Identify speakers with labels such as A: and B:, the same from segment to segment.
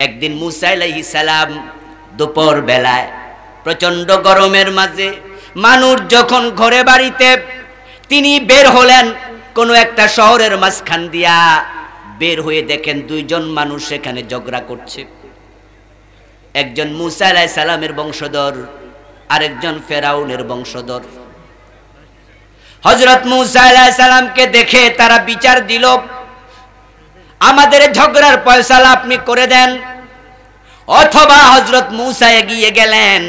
A: একদিন মুসা আলাইহিস সালাম দুপুর বেলায় প্রচন্ড গরমের মাঝে মানুষ যখন ঘরে বাড়িতে তিনি বের হলেন কোন একটা শহরের মাঝখান দিয়া, বের হয়ে দেখেন দুইজন মানুষ সেখানে ঝগড়া করছে। একজন মুসা আলাইহিস সালামের বংশধর, আরেকজন ফেরাউনের বংশধর। হযরত মুসা আলাইহিস সালামকে দেখে তারা বিচার দিল, আমাদের ঝগড়ার ফয়সালা আপনি করে দেন। অথবা হযরত মুসা এগিয়ে গেলেন,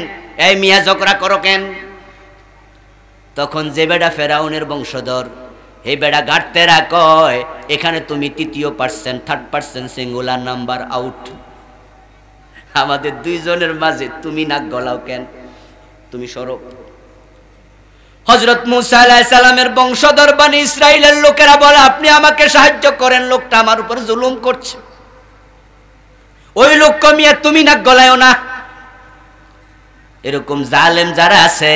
A: এই মিয়া ঝগড়া করো কেন? তখন যে বেটা ফেরাউনের বংশধর, এই বেটা গাড়তেরা কয়, এখানে তুমি তৃতীয় person, third person singular number out. আমাদের দুইজনের মাঝে তুমি নাক গলাও কেন? তুমি সরব। হযরত মুসা আলাইহিস সালামের বংশধর বনি ইসরাইলের লোকেরা বলে, আপনি আমাকে সাহায্য করেন, লোকটা আমার উপর জুলুম করছে। ওই লোক কমিয়ে তুমি নাক গলায়ও না। এরকম জালেম যারা আছে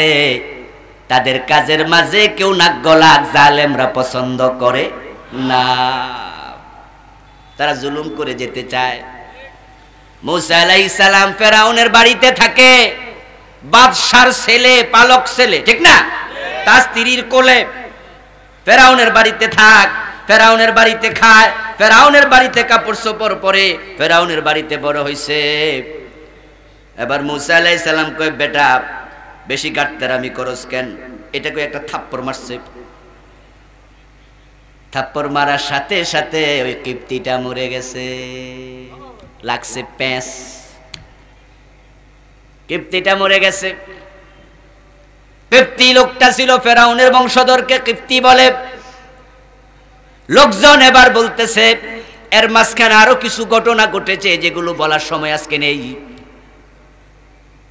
A: তাদের কাজের মাঝে কেউ নাক গলাক জালেমরা পছন্দ করে না, তারা জুলুম করে যেতে চায়। মুসা আলাইহিস সালাম ফেরাউনের বাড়িতে থাকে, বাদশার ছেলে, পালক ছেলে, ঠিক না? তার স্ত্রীর কোলে ফেরাউনের বাড়িতে থাক, ফেরাউনের বাড়িতে খায়, ফেরাউনের বাড়িতে কাপড় চোপড় পরে, ফেরাউনের বাড়িতে বড় হইছে। এবার মুসা আলাইহিস সালাম কয়, বেটা বেশি গাটতেরামি করস কেন? এটাকে একটা থাপ্পড় মারছে। থাপ্পড় মারার সাথে সাথে ওই কিপ্তিটা মরে গেছে, লাগছে প্যাঁচ, কিপ্তিটা মরে গেছে। কিপ্তি লোকটা ছিল ফেরাউনের বংশধরকে কিপ্তি বলে। লোকজন এবার বলতেছে, এর মাঝখানে আরো কিছু ঘটনা ঘটেছে যেগুলো বলার সময় আজকে নেই।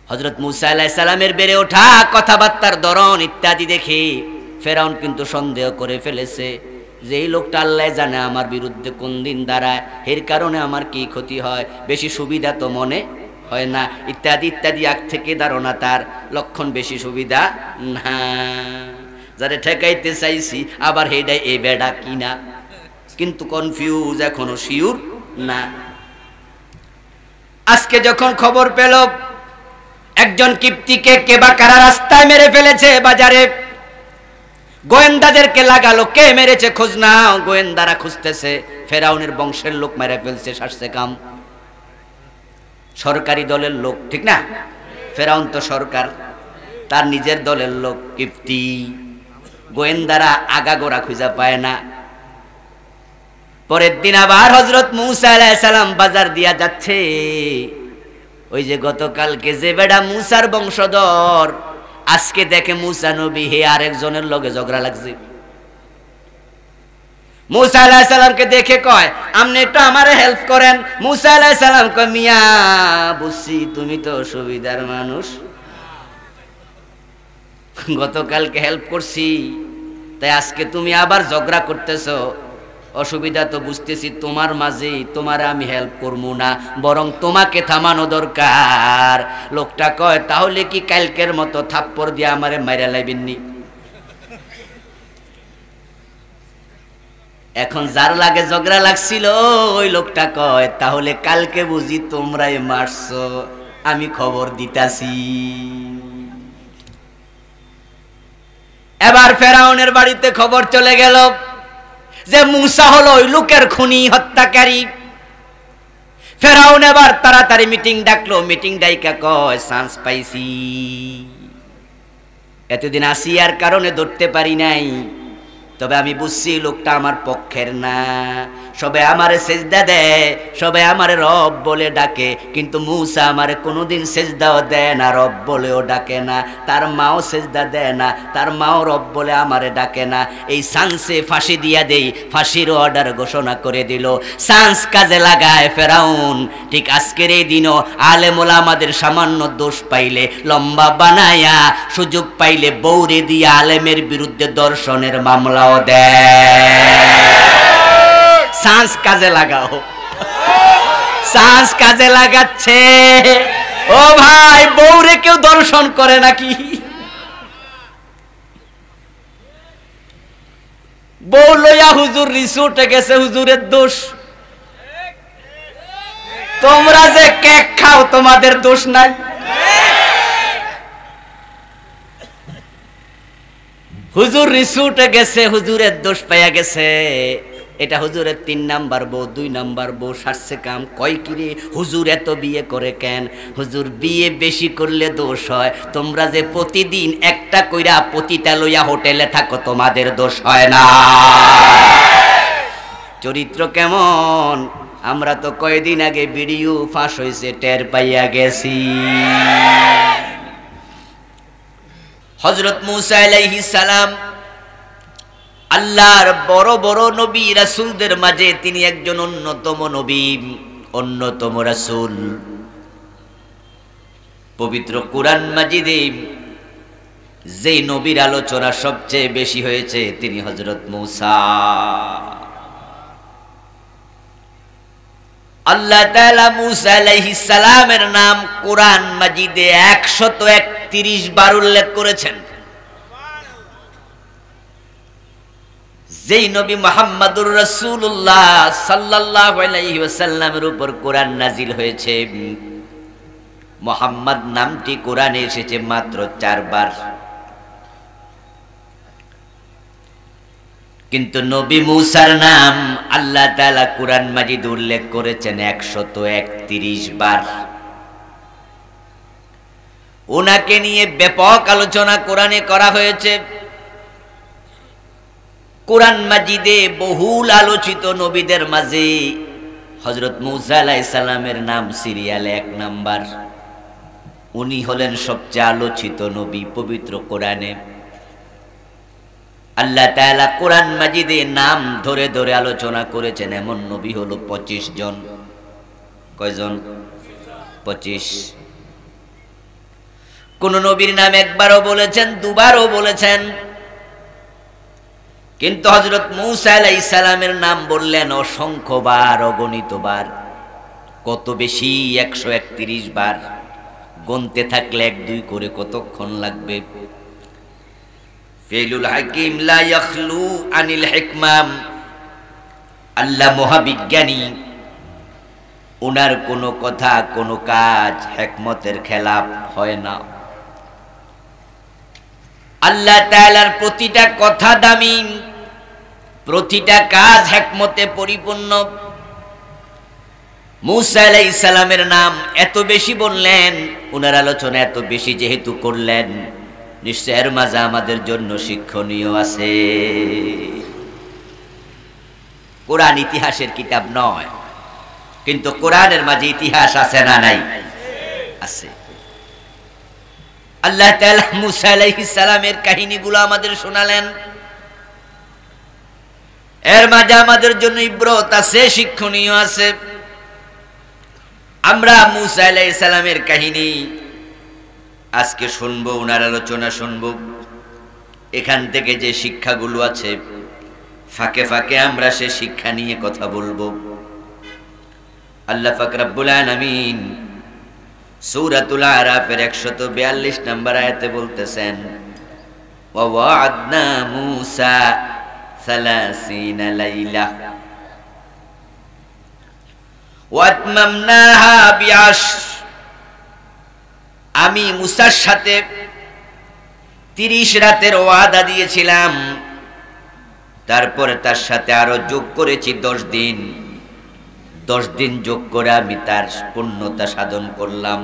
A: হযরত মুসা আলাইহিস সালামের বেড়ে ওঠা কথাবার্তার ধরন ইত্যাদি দেখে ফেরাউন কিন্তু সন্দেহ করে ফেলেছে যে এই লোকটা আল্লাহ জানে আমার বিরুদ্ধে কোন দিন দাঁড়ায়, এর কারণে আমার কি ক্ষতি হয়, বেশি সুবিধা তো মনে হয় না, ইত্যাদি ইত্যাদি। আগ থেকে ধারণা তার লক্ষণ বেশি সুবিধা না, যারা ঠেকাইতে চাইছি আবার হেডাই এ বেডা কিনা, কিন্তু কনফিউজ, এখনো শিওর না। আজকে যখন খবর পেল একজন কিপ্তিকে কে বা কারা রাস্তায় মেরে ফেলেছে, বাজারে গোয়েন্দাদেরকে লাগালো, কে মেরেছে খোঁজ নাও। গোয়েন্দারা খুঁজতেছে, ফেরাউনের বংশের লোক মেরে ফেলছে, সারছে কাম। সরকারি দলের লোক, ঠিক না? ফেরাউন তো সরকার, তার নিজের দলের লোক কিপ্তি। গোয়েন্দারা আগাগোড়া খুঁজে পায় না। পরের দিন আবার হযরত মুসা আলাইহিস সালাম বাজার দিয়া যাচ্ছে, ওই যে গতকালকে যে বেড়া মুসার বংশধর, আজকে দেখে মুসা নবী হে আরেকজনের লগে ঝগড়া লাগছে। মুসা আলাইহিস সালামকে দেখে কয়, আপনি একটু আমারে হেল্প করেন। মুসা আলাইহিস সালাম কয়, মিয়া বুঝছি তুমি তো সুবিধার মানুষ, গতকালকে হেল্প করছি, তাই আজকে তুমি আবার ঝগড়া করতেছো, অসুবিধা তো বুঝতেছি তোমার মাঝে, তোমার আমি হেল্প করবো না, বরং তোমাকে থামানো দরকার। লোকটা কয়, তাহলে কি কালকের মতো থাপ্পড় দিয়ে আমারে মাইরা লাইবেননি? এখন যার লাগে ঝগড়া লাগছিল ওই লোকটা কয়, তাহলে কালকে বুঝি তোমরাই মারছো, আমি খবর দিতাছি। এবার ফেরাউনের বাড়িতে খবর চলে গেল যে মুসা হলো ওই লোকের খুনি, হত্যাকারী। ফেরাউন এবার তাড়াতাড়ি মিটিং ডাকলো, মিটিং ডাইকা কয়, চান্স পাইছি, এতদিন আসিয়ার কারণে ধরতে পারি নাই, তবে আমি বুঝছি লোকটা আমার পক্ষের না। সবে আমারে সেজদা দেয়, সবে আমারে রব বলে ডাকে, কিন্তু মুসা আমারে কোনোদিন সেজদাও দেয় না, রব বলেও ডাকে না। তার মাও সেজদা দেয় না, তার মাও রব বলে আমারে ডাকে না। এই চান্সে ফাঁসি দিয়া দেই, ফাঁসির অর্ডার ঘোষণা করে দিল। চান্স কাজে লাগায় ফেরাউন। ঠিক আজকের এই দিনও আলেম ওলামাদের সামান্য দোষ পাইলে লম্বা বানায়া, সুযোগ পাইলে বৌরে দিয়া আলেমের বিরুদ্ধে দর্শনের মামলাও দেয়। চান্স কাজে লাগাও, চান্স কাজে লাগাচ্ছে। ও ভাই, বউরে কেউ দর্শন করে নাকি? বউ লইয়া হুজুর রিসোর্টে গেছে, হুজুরের দোষ। তোমরা যে কেক খাও তোমাদের দোষ নাই। হুজুর রিসুটে গেছে, হুজুরের দোষ পাইয়া গেছে। এটা হুজুরের 3 নাম্বার বউ, 2 নাম্বার বউ সারছে কাম। কয় কিরে হুজুর এত বিয়ে করে কেন? হুজুর বিয়ে বেশি করলে দোষ হয়, তোমরা যে প্রতিদিন একটা কইরা পতিতা লইয়া হোটেলে থাকো তোমাদের দোষ হয় না। চরিত্র কেমন? আমরা তো কয়দিন আগে ভিডিও ফাঁস হয়েছে টের পাইয়া গেছি। হযরত মূসা আলাইহিস সালাম আল্লাহর বড় বড় নবী রাসূলদের মাঝে তিনি একজন অন্যতম নবী, অন্যতম রাসূল। পবিত্র কুরআন মাজিদে যেই নবীর আলোচনা সবচেয়ে বেশি হয়েছে তিনি হযরত মূসা। আল্লাহ তাআলা মূসা আলাইহিস সালামের নাম কুরআন মাজিদে 131 বার উল্লেখ করেছেন। যেই নবী মুহাম্মদুর রাসূলুল্লাহ সাল্লাল্লাহু আলাইহি ওয়াসাল্লামের উপর কোরআন নাজিল হয়েছে, মুহাম্মদ নামটি কোরআনে এসেছে মাত্র 4 বার। কিন্তু নবী মূসার নাম আল্লাহ তাআলা কোরআন মাজিদ উল্লেখ করেছেন 131 বার। ওনাকে নিয়ে ব্যাপক আলোচনা কোরআনে করা হয়েছে। কোরআন মাজিদে বহুল আলোচিত নবীদের মাঝে হযরত মূসা আলাইহিস সালামের নাম সিরিয়ালে 1 নাম্বার। উনি হলেন সবচেয়ে আলোচিত নবী পবিত্র কোরআনে। আল্লাহ তাআলা কোরআন মাজিদে নাম ধরে ধরে আলোচনা করেছেন এমন নবী হলো 25 জন। কয়জন? 25। কোন নবীর নাম একবারও বলেছেন, দুবারও বলেছেন, কিন্তু হযরত মূসা আলাইহিস সালামের নাম বললেন অসংখ্য বার, অগণিত বার। কত বেশি? 131 বার। গুনতে থাকলে 1-2 করে কতক্ষণ লাগবে? ফিলুল হাকিম লা ইয়াখলু আনিল হিকমাম। আল্লাহ মহাবিজ্ঞানী, ওনার কোনো কথা কোনো কাজ হিকমতের খেলাফ হয় না। আল্লাহ তাআলার প্রতিটা কথা দামি, প্রতিটা কাজ হিকমতে পরিপূর্ণ। মূসা আলাইহিস সালামের নাম এত বেশি বললেন, ওনার আলোচনা এত বেশি যেহেতু করলেন, নিশ্চয় এর মাঝে আমাদের জন্য শিক্ষণীয় আছে। কোরআন ইতিহাসের কিতাব নয়, কিন্তু কোরআনের মাঝে ইতিহাস আছে না নাই? আছে। আল্লাহ তাআলা মূসা আলাইহিস সালামের কাহিনীগুলো আমাদের শোনালেন। এর মাঝে আমাদের জন্য ইবরত আছে, শিক্ষণীয় আছে। আমরা মূসা আলাইহিস সালামের কাহিনী আজকে শুনবো, ওনার আলোচনা শুনবো। এখান থেকে যে শিক্ষাগুলো আছে ফাঁকে ফাঁকে আমরা সে শিক্ষা নিয়ে কথা বলবো। আল্লাহ পাক রব্বুল আলামিন সূরাতুল আরাফের 142 নম্বর আয়াতে বলতেছেন, ওয়া ওয়া'আদনা মূসা 30 লাইলা ওয়া আতমামনাহা বি'আশর। আমি মূসার সাথে 30 রাতের ওয়াদা দিয়েছিলাম, তারপরে তার সাথে আরো যোগ করেছি 10 দিন। 10 দিন যোগ করে আমি তার পূর্ণতা সাধন করলাম।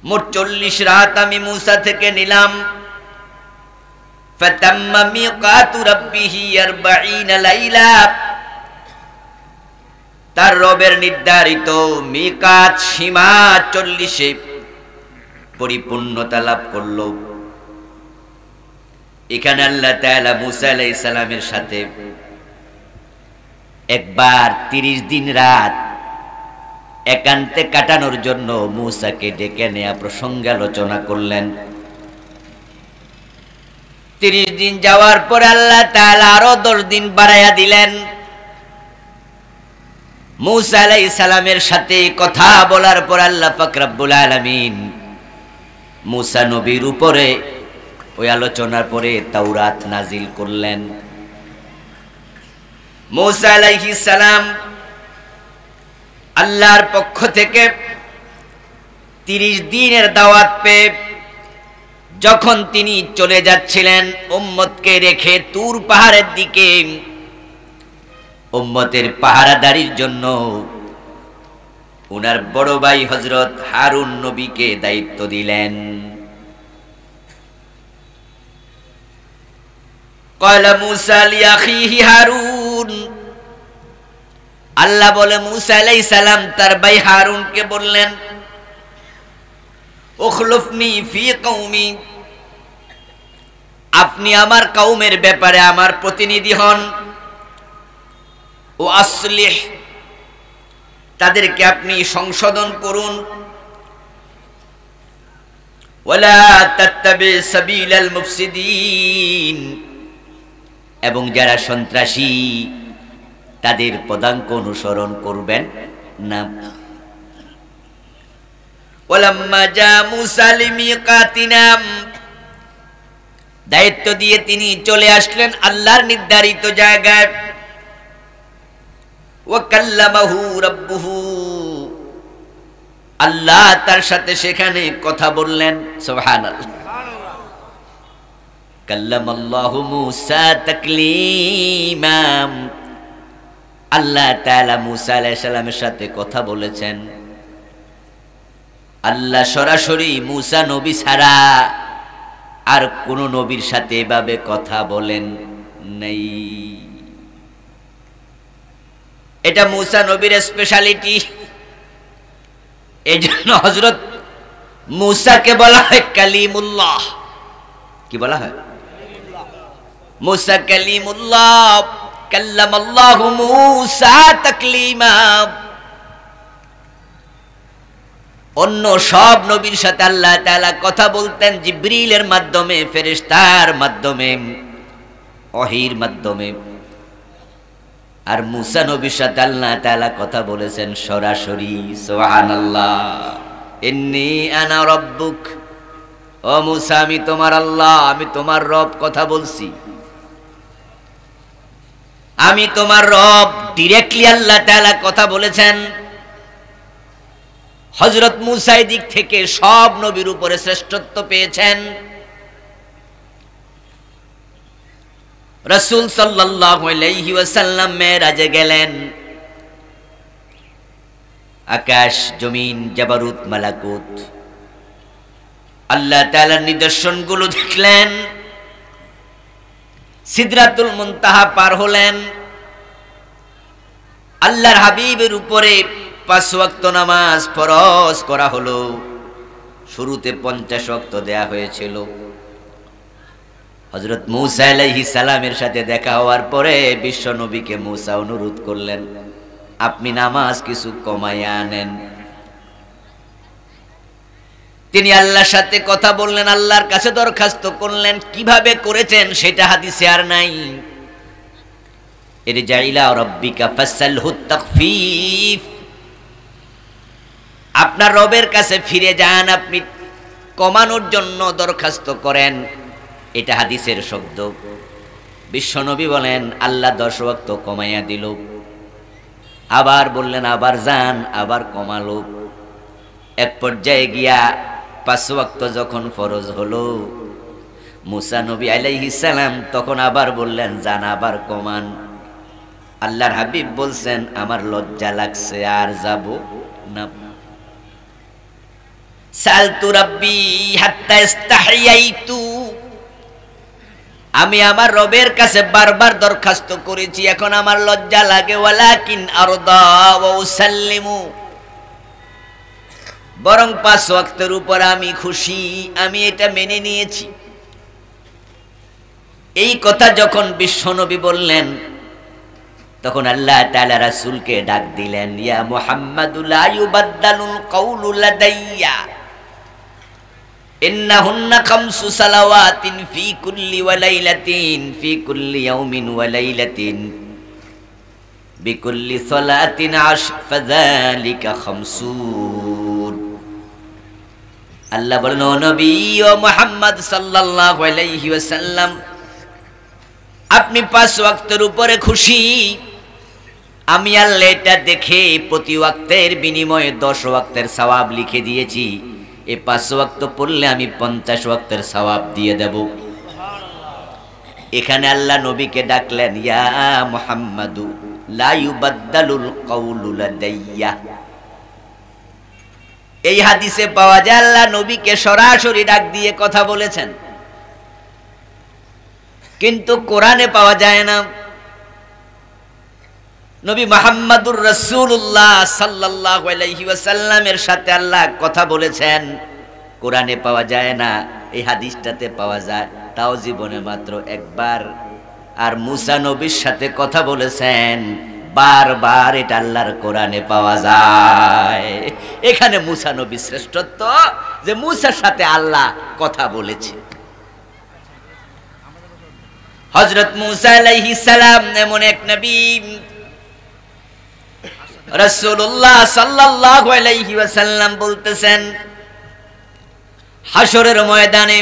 A: মোট 40 রাত আমি মূসা থেকে নিলাম। ফাতাম্মা মিকাতু রাব্বিহি 40 লাইলা। তার রবের নির্ধারিত মিকাত সীমা 40-এ পরিপূর্ণতা লাভ করলো। এখানে আল্লাহ তাআলা মূসা আলাইহিস সালামের সাথে একবার 30 দিন রাত একান্তে কাটানোর জন্য মূসাকে ডেকে নেয়া প্রসঙ্গে আলোচনা করলেন। 30 দিন যাওয়ার পরে আল্লাহ তাআলা আরো 10 দিন বাড়াইয়া দিলেন। মূসা আলাইহিস সালামের সাথে কথা বলার পর আল্লাহ পাক রব্বুল আলামিন মূসা নবীর উপরে ওই আলোচনার পরে তাওরাত নাজিল করলেন। মূসা আলাইহিস সালাম আল্লাহর পক্ষ থেকে 30 দিনের দাওয়াত পেয়ে যখন তিনি চলে যাচ্ছিলেন উম্মতকে রেখে তুর পাহাড়ের দিকে, উম্মতের পাহারাদারির জন্য উনার বড় ভাই হযরত হারুন নবীকে দায়িত্ব দিলেন। ক্বালা মূসা লিআখিহি হারুন, আল্লাহ বলে মূসা আলাইহিস সালাম তার ভাই হারুনকে বললেন, উখলুফনি ফি কওমি, আপনি আমার কওমের ব্যাপারে আমার প্রতিনিধি হন। ও আসলিহ, তাদেরকে আপনি সংশোধন করুন। ওয়ালা তাত্তাবি সাবিলাল মুফসিদিন, এবং যারা সন্ত্রাসী তাদের পদাঙ্ক অনুসরণ করবেন না। ওয়ালাম্মা জা মূসা লিমিকাতিনা, দায়িত্ব দিয়ে তিনি চলে আসলেন আল্লাহর নির্ধারিত জায়গায়। ওয়া কাল্লামাহু রাব্বুহু, আল্লাহ তার সাথে সেখানে কথা বললেন। সুবহানাল্লাহ, কাল্লামাল্লাহু মূসা তাকলীমা, আল্লাহ তাআলা মূসা আলাইহিস সালামের সাথে কথা বলেছেন। আল্লাহ সরাসরি মূসা নবী ছাড়া আর কোন নবীর সাথে এভাবে কথা বলেন নাই। এটা মূসা নবীর স্পেশালিটি। এজন্য হযরত মূসাকে বলা হয় কালিমুল্লাহ। কি বলা হয়? মূসা কালিমুল্লাহ, কাল্লামাল্লাহু মূসা তাকলীমা। অন্য সব নবীর সাথে আল্লাহ তাআলা কথা বলতেন জিবরিলের মাধ্যমে, ফেরেশতার মাধ্যমে, ওহীর মাধ্যমে। আর মূসা নবীর সাথে আল্লাহ তাআলা কথা বলেছেন সরাসরি। সুবহানাল্লাহ, ইন্নী আনা রাব্বুক, ও মূসা আমি তোমার আল্লাহ, আমি তোমার রব, কথা বলছি। আমি তোমার রব, ডিরেক্টলি আল্লাহ তাআলা কথা বলেছেন। হযরত মূসা এই দিক থেকে সব নবীর উপরে শ্রেষ্ঠত্ব পেয়েছেন। রাসূল সাল্লাল্লাহু আলাইহি ওয়াসাল্লাম মেরাজে গেলেন। আকাশ জমিন জাবারুত মালাকুত আল্লাহ তাআলার নিদর্শনগুলো দেখলেন। সিদরাতুল মুনতাহা পার হলেন। আল্লাহর হাবিবের উপরে 5 ওয়াক্ত নামাজ ফরজ করা হলো। শুরুতে 50 ওয়াক্ত দেয়া হয়েছিল। হযরত মূসা আলাইহিস সালামের সাথে দেখা হওয়ার পরে বিশ্ব নবীকে মূসা অনুরোধ করলেন, আপনি নামাজ কিছু কমাইয়া আনেন। তিনি আল্লাহর সাথে কথা বললেন, আল্লাহর কাছে দরখাস্ত করলেন। কিভাবে করেছেন সেটা হাদিসে আর নাই। ইরজা ইলা রাব্বিকা ফাসালহু তাখফীফ, আপনার রবের কাছে ফিরে যান, আপনি কমানোর জন্য দরখাস্ত করেন। এটা হাদিসের শব্দ। বিশ্বনবী বলেন আল্লাহ 10 ওয়াক্ত কমাইয়া দিল। আবার বললেন আবার যান, আবার কমালো। এক পর্যায়ে গিয়া 5 ওয়াক্ত যখন ফরজ হলো, মূসা নবী আলাইহিস সালাম তখন আবার বললেন যান, আবার কমান। আল্লাহর হাবিব বলছেন আমার লজ্জা লাগছে, আর যাব না। সালতু রাব্বি হাত্তা ইস্তাহিয়াইতু, আমি আমার রবের কাছে বারবার দরখাস্ত করেছি, এখন আমার লজ্জা লাগে। ওয়ালাকিন আরদা ওয়া উসাল্লিমু, বরং 5 ওয়াক্তের উপর আমি খুশি, আমি এটা মেনে নিয়েছি। এই কথা যখন বিশ্বনবী বললেন, তখন আল্লাহ তাআলা রাসূলকে ডাক দিলেন, ইয়া মুহাম্মাদু লা ইউবাদদালুল কাউলু লাদাইয়া ইন্নাহুন্না খামসু সালাওয়াতিন ফি কুল্লি ওয়া লাইলাতিন ফি কুল্লি ইয়াউমিন ওয়া লাইলাতিন বিকুল্লি সালাতিন ফাযালিকা খামসুন। আল্লাহ বলেন, ও নবী, ও মুহাম্মদ সাল্লাল্লাহু আলাইহি ওয়াসাল্লাম, আপনি 5 ওয়াক্তের উপরে খুশি, আমি আল্লাহ এটা দেখে প্রতি ওয়াক্তের বিনিময়ে 10 ওয়াক্তের সওয়াব লিখে দিয়েছি। এই 5 ওয়াক্ত পড়লে আমি 50 ওয়াক্তের সওয়াব দিয়ে দেব। এখানে আল্লাহ নবীকে ডাকলেন, ইয়া মুহাম্মাদু লা ইউবাদদালুল কাউলু লাদাইয়া। এই হাদিসে পাওয়া যায় আল্লাহ নবীকে সরাসরি ডাক দিয়ে কথা বলেছেন, কিন্তু কোরআনে পাওয়া যায় না। নবী মুহাম্মদুর রাসূলুল্লাহ সাল্লাল্লাহু আলাইহি ওয়াসাল্লামের সাথে আল্লাহ কথা বলেছেন, কোরআনে পাওয়া যায় না, এই হাদিসটাতে পাওয়া যায়, তাও জীবনে মাত্র একবার। আর মুসা নবীর সাথে কথা বলেছেন বারবার, এটা আল্লাহর কোরআনে পাওয়া যায়। এখানে মুসা নবীর শ্রেষ্ঠত্ব যে মুসার সাথে আল্লাহ কথা বলেছে। হযরত মুসা আলাইহিস সালাম এমন এক নবী, রাসূলুল্লাহ সাল্লাল্লাহু আলাইহি ওয়াসাল্লাম বলতেছেন, হাশরের ময়দানে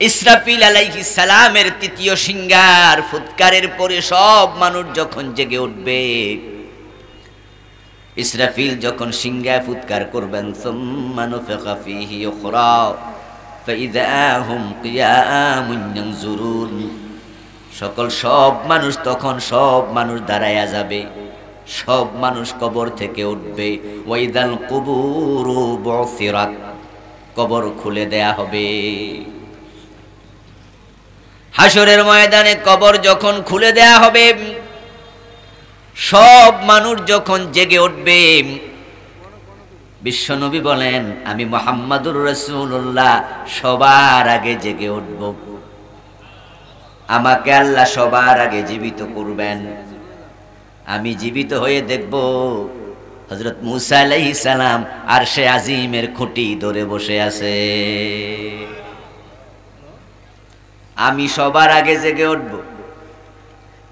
A: ইসরাফিল আলাইহিস সালামের তৃতীয় সিংহার ফুৎকারের পরে সব মানুষ যখন জেগে উঠবে, ইসরাফিল যখন সিংহায় ফুৎকার করবেন, সুম্মা নুফিখা ফীহি উখরা ফাইযা হুম কিয়ামুন ইয়ানজুরুন, সব মানুষ তখন সব মানুষ দাঁড়ায়া যাবে, সব মানুষ কবর থেকে উঠবে। ওয়াইদাল কুবুরু বুসিরাত, কবর খুলে দেয়া হবে। হাশরের ময়দানে কবর যখন খুলে দেয়া হবে, সব মানুষ যখন জেগে উঠবে, বিশ্বনবী বলেন, আমি মুহাম্মাদুর রাসূলুল্লাহ সবার আগে জেগে উঠব, আমাকে আল্লাহ সবার আগে জীবিত করবেন। আমি জীবিত হয়ে দেখব হযরত মুসা আলাইহিস সালাম আরশে আজিমের খুঁটি ধরে বসে আছে। আমি সবার আগে জেগে উঠব,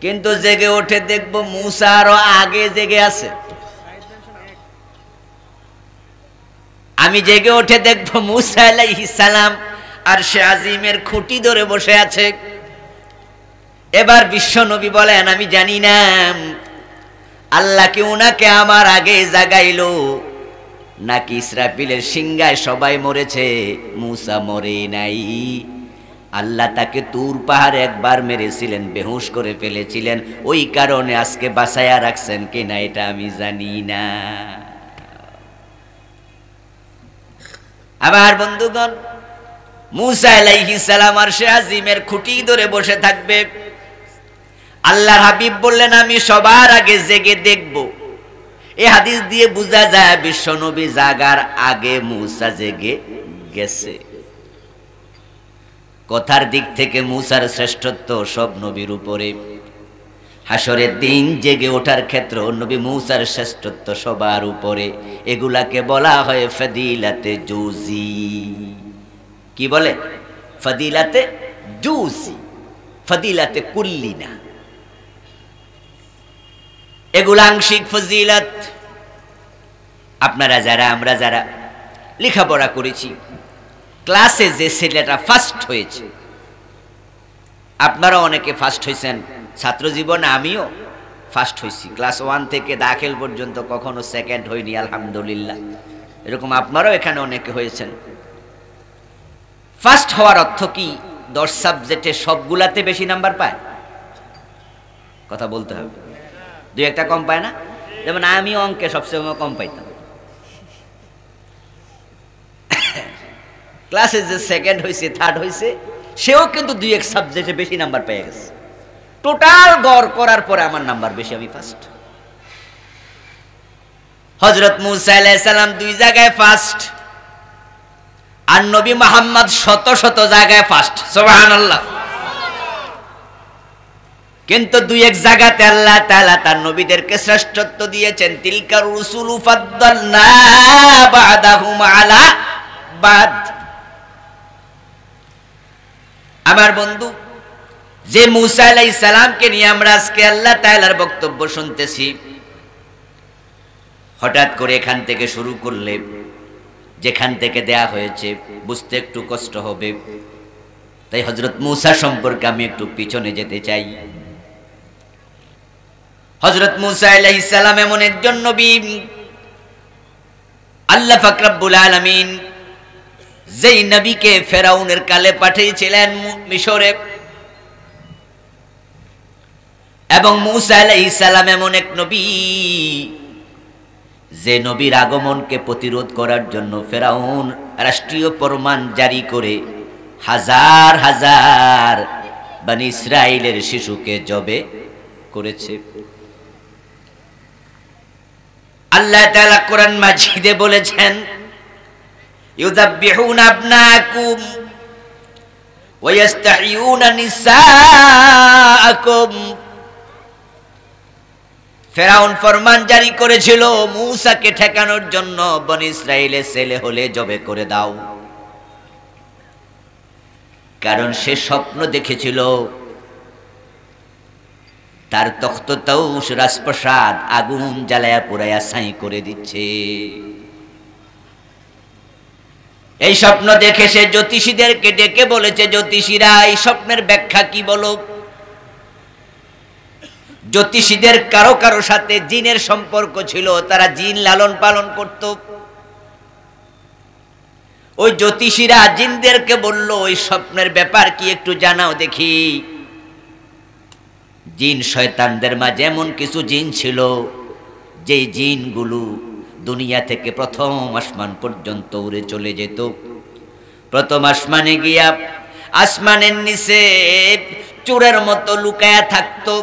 A: কিন্তু জেগে উঠে দেখব মুসা আরো আগে জেগে আছে। আমি জেগে উঠে দেখব মুসা আলাইহিস সালাম আরশে আজিমের খুঁটি ধরে বসে আছে। এবার বিশ্বনবী বলেন, আমি জানি না আল্লাহ কি উনাকে আমার আগে জাগাইলো নাকি ইসরাফিলের সিংহায় সবাই মরেছে, মুসা মরে নাই। আল্লাহ তাকে তুর পাহাড়ে একবার মেরেছিলেন, বেহুশ করে ফেলেছিলেন, ওই কারণে আজকে বাঁচায়া রাখছেন কিনা এটা আমি জানি না। আমার বন্ধুগণ, মুসা আলাইহিস সালাম আরশে আজিমের খুঁটি ধরে বসে থাকবে। আল্লাহর হাবিব বললেন, আমি সবার আগে জেগে দেখব। এই হাদিস দিয়ে বোঝা যায় বিশ্বনবী জাগার আগে মুসা জেগে গেছে। কথার দিক থেকে মুসার শ্রেষ্ঠত্ব সব নবীর উপরে। হাশরের দিন জেগে ওঠার ক্ষেত্রে নবী মুসার শ্রেষ্ঠত্ব সবার উপরে। এগুলাকে বলা হয় ফদিলাতে জুজি। কি বলে? ফদিলাতে জুজি, ফদিলাতে কুল্লি না। এগুলা আংশিক ফজিলত। আপনারা যারা, আমরা যারা লেখাপড়া করেছি, ক্লাসে যে ছেলেটা ফার্স্ট হয়েছে, আপনারা অনেকে ফার্স্ট হয়েছেন, ছাত্র জীবনে আমিও ফার্স্ট হয়েছি। ক্লাস 1 থেকে দাখিল পর্যন্ত কখনো সেকেন্ড হইনি, আলহামদুলিল্লাহ। এরকম আপনারাও এখানে অনেকে হয়েছেন। ফার্স্ট হওয়ার অর্থ কি? 10 সাবজেক্টে সবগুলাতে বেশি নাম্বার পায়? কথা বলতে হবে। 2-1টা কম পায় না? যেমন আমি অঙ্কে সবসময় কম পাইতাম। ক্লাসে যে সেকেন্ড হয়েছে, থার্ড হয়েছে, সেও কিন্তু 2-1 সাবজেক্টে বেশি নাম্বার পেয়ে গেছে। টোটাল গড় করার পরে আমার নাম্বার বেশি, আমি ফার্স্ট। হযরত মুসা আলাইহিস সালাম 2 জায়গায় ফার্স্ট, আর নবী মুহাম্মদ শত শত জায়গায় ফার্স্ট। সুবহানাল্লাহ। কিন্তু 2-1 জায়গাতে আল্লাহ তাআলা তার নবীদেরকে শ্রেষ্ঠত্ব দিয়েছেন। তিলকার রুসুলু ফাদ্দালনা বা'দাহুম আলা বাদ। আমার বন্ধু, যে মুসা আলাইহিস সালামকে নিয়ে আমরা আজকে আল্লাহ তাআলার বক্তব্য শুনতেছি, হঠাৎ করে এখান থেকে শুরু করলে যেখান থেকে দেয়া হয়েছে বুঝতে একটু কষ্ট হবে। তাই হযরত মুসা সম্পর্কে আমি একটু পিছনে যেতে চাই। হযরত মূসা আলাইহিস সালাম এমন একজন নবী, আল্লাহ পাক রব্বুল আলামিন যেই নবীকে ফেরাউনের কালে পাঠিয়েছিলেন মিশরে, এবং মূসা আলাইহিস সালাম এমন এক নবী যে নবীর আগমনকে প্রতিরোধ করার জন্য ফেরাউন রাষ্ট্রীয় ফরমান জারি করে হাজার হাজার বনি ইসরাইলের শিশুকে জবে করেছে। আল্লাহ তাআলা কোরআন মাজিদে বলেছেন, ইউযাব্বিহুনা আবনাকুম ওয়া ইস্তাহয়ুনা নিসাআকুম। ফেরাউন ফরমান জারি করেছিল মূসাকে ঠেকানোর জন্য, বনি ইসরাইলের ছেলে হলে জবে করে দাও। কারণ সে স্বপ্ন দেখেছিল তার তখ্ত তাউস রাজপ্রাসাদ আগুন জ্বালায়া পুরায়া ছাই করে দিচ্ছে। এই স্বপ্ন দেখে সে জ্যোতিষীদেরকে ডেকে বলেছে, জ্যোতিষীরা এই স্বপ্নের ব্যাখ্যা কি বলো। জ্যোতিষীদের কারো কারো সাথে জিনের সম্পর্ক ছিল, তারা জিন লালন পালন করত। ওই জ্যোতিষীরা জিনদেরকে বলল, ওই স্বপ্নের ব্যাপার কি একটু জানাও দেখি। জিন শয়তানদের মাঝে এমন কিছু জিন ছিল যেই জিনগুলো দুনিয়া থেকে প্রথম আসমান পর্যন্ত উড়ে চলে যেত। প্রথম আসমানে গিয়া আসমানের নিচে চোরের মতো লুকায়া থাকতো।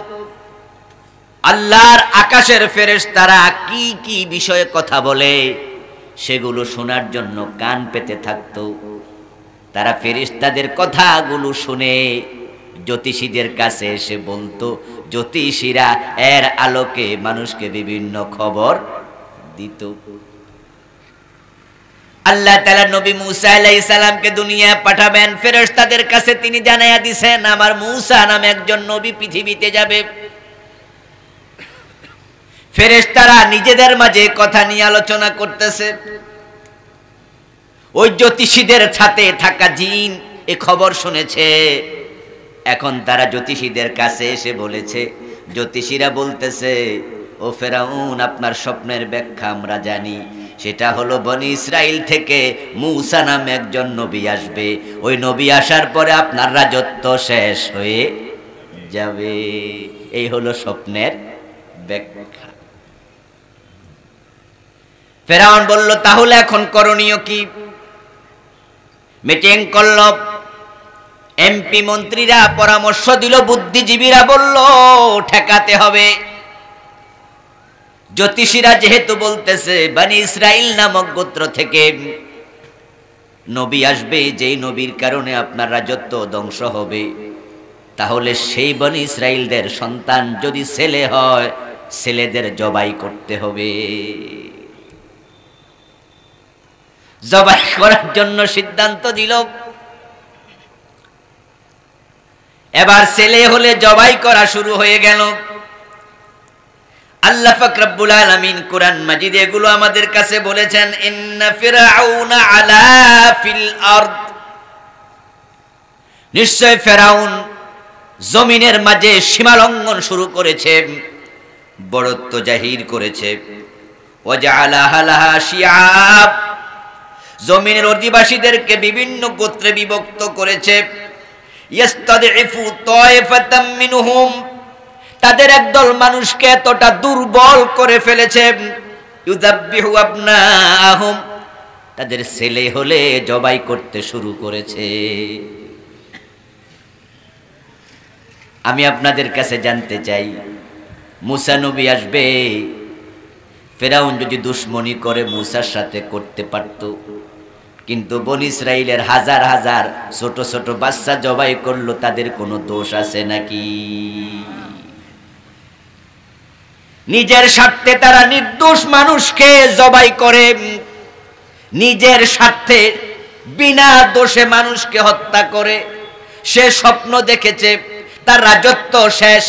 A: আল্লাহর আকাশের ফেরেশতারা কি কি বিষয়ে কথা বলে সেগুলো শোনার জন্য কান পেতে থাকতো। তারা ফেরেশতাদের কথাগুলো শুনে জ্যোতিষীদের কাছে এসে বলতো, জ্যোতিষীরা এর আলোকে মানুষকে বিভিন্ন খবর দিত। আল্লাহ তাআলা নবী মূসা আলাইহিস সালামকে দুনিয়ায় পাঠাবেন, ফেরেশতাদের কাছে তিনি জানায়া দিয়েছেন আমার মূসা নামে একজন নবী পৃথিবীতে যাবে। ফেরেশতারা নিজেদের মাঝে কথা নিয়ে আলোচনা করতেছে। ওই জ্যোতিষীদের সাথে থাকা জিন এই খবর শুনেছে। এখন তারা জ্যোতিষীদের কাছে এসে বলেছে, জ্যোতিষীরা বলতেছে, ও ফেরাউন, আপনার স্বপ্নের ব্যাখ্যা আমরা জানি। সেটা হলো বনি ইসরাইল থেকে মূসা নামে একজন নবী আসবে। ওই নবী আসার পরে আপনার রাজত্ব শেষ হয়ে যাবে। এই হলো স্বপ্নের ব্যাখ্যা। ফেরাউন বলল, তাহলে এখন করণীয় কি? মিটিং করল, এমপি মন্ত্রীরা পরামর্শ দিল, বুদ্ধিজীবীরা বলল ঠেকাতে হবে। জ্যোতিষীরা যেহেতু বলতেছে বনি ইসরাইল নামক গোত্র থেকে নবী আসবে, যেই নবীর কারণে আপনার রাজত্ব ধ্বংস হবে, তাহলে সেই বনি ইসরাইলদের সন্তান যদি ছেলে হয়, ছেলেদের জবাই করতে হবে। জবাই করার জন্য সিদ্ধান্ত দিল। এবার ছেলে হলে জবাই করা শুরু হয়ে গেল। আল্লাহ পাক রব্বুল আলামিন কোরআন মাজিদে এগুলো আমাদের কাছে বলেছেন, ইন্না ফিরআউনা আলা ফিল আরদ। নিশ্চয় ফেরাউন জমিনের মাঝে সীমা লঙ্ঘন শুরু করেছে, বড়ত্ব জাহির করেছে। ওয়াজআলাহা লাহা শিআব, জমিনের অধিবাসীদেরকে বিভিন্ন গোত্রে বিভক্ত করেছে। ইস্তাদঈফু তায়ফাতাম মিনহুম, তাদের একদল মানুষকে এতটা দুর্বল করে ফেলেছে। ইউযাব্বিহু আবনাহুম, তাদের ছেলে হলে জবাই করতে শুরু করেছে। আমি আপনাদের কাছে জানতে চাই, মূসা নবী আসবে, ফেরাউন যদি দুশমনি করে মূসার সাথে করতে পারত, কিন্তু বনি ইসরাইলের হাজার হাজার ছোট ছোট বাচ্চা জবাই করলো, তাদের কোনো দোষ আছে নাকি? নিজের স্বার্থে তারা নির্দোষ মানুষকে জবাই করে, নিজের স্বার্থে বিনা দোষে মানুষকে হত্যা করে। সে স্বপ্ন দেখেছে তার রাজত্ব শেষ,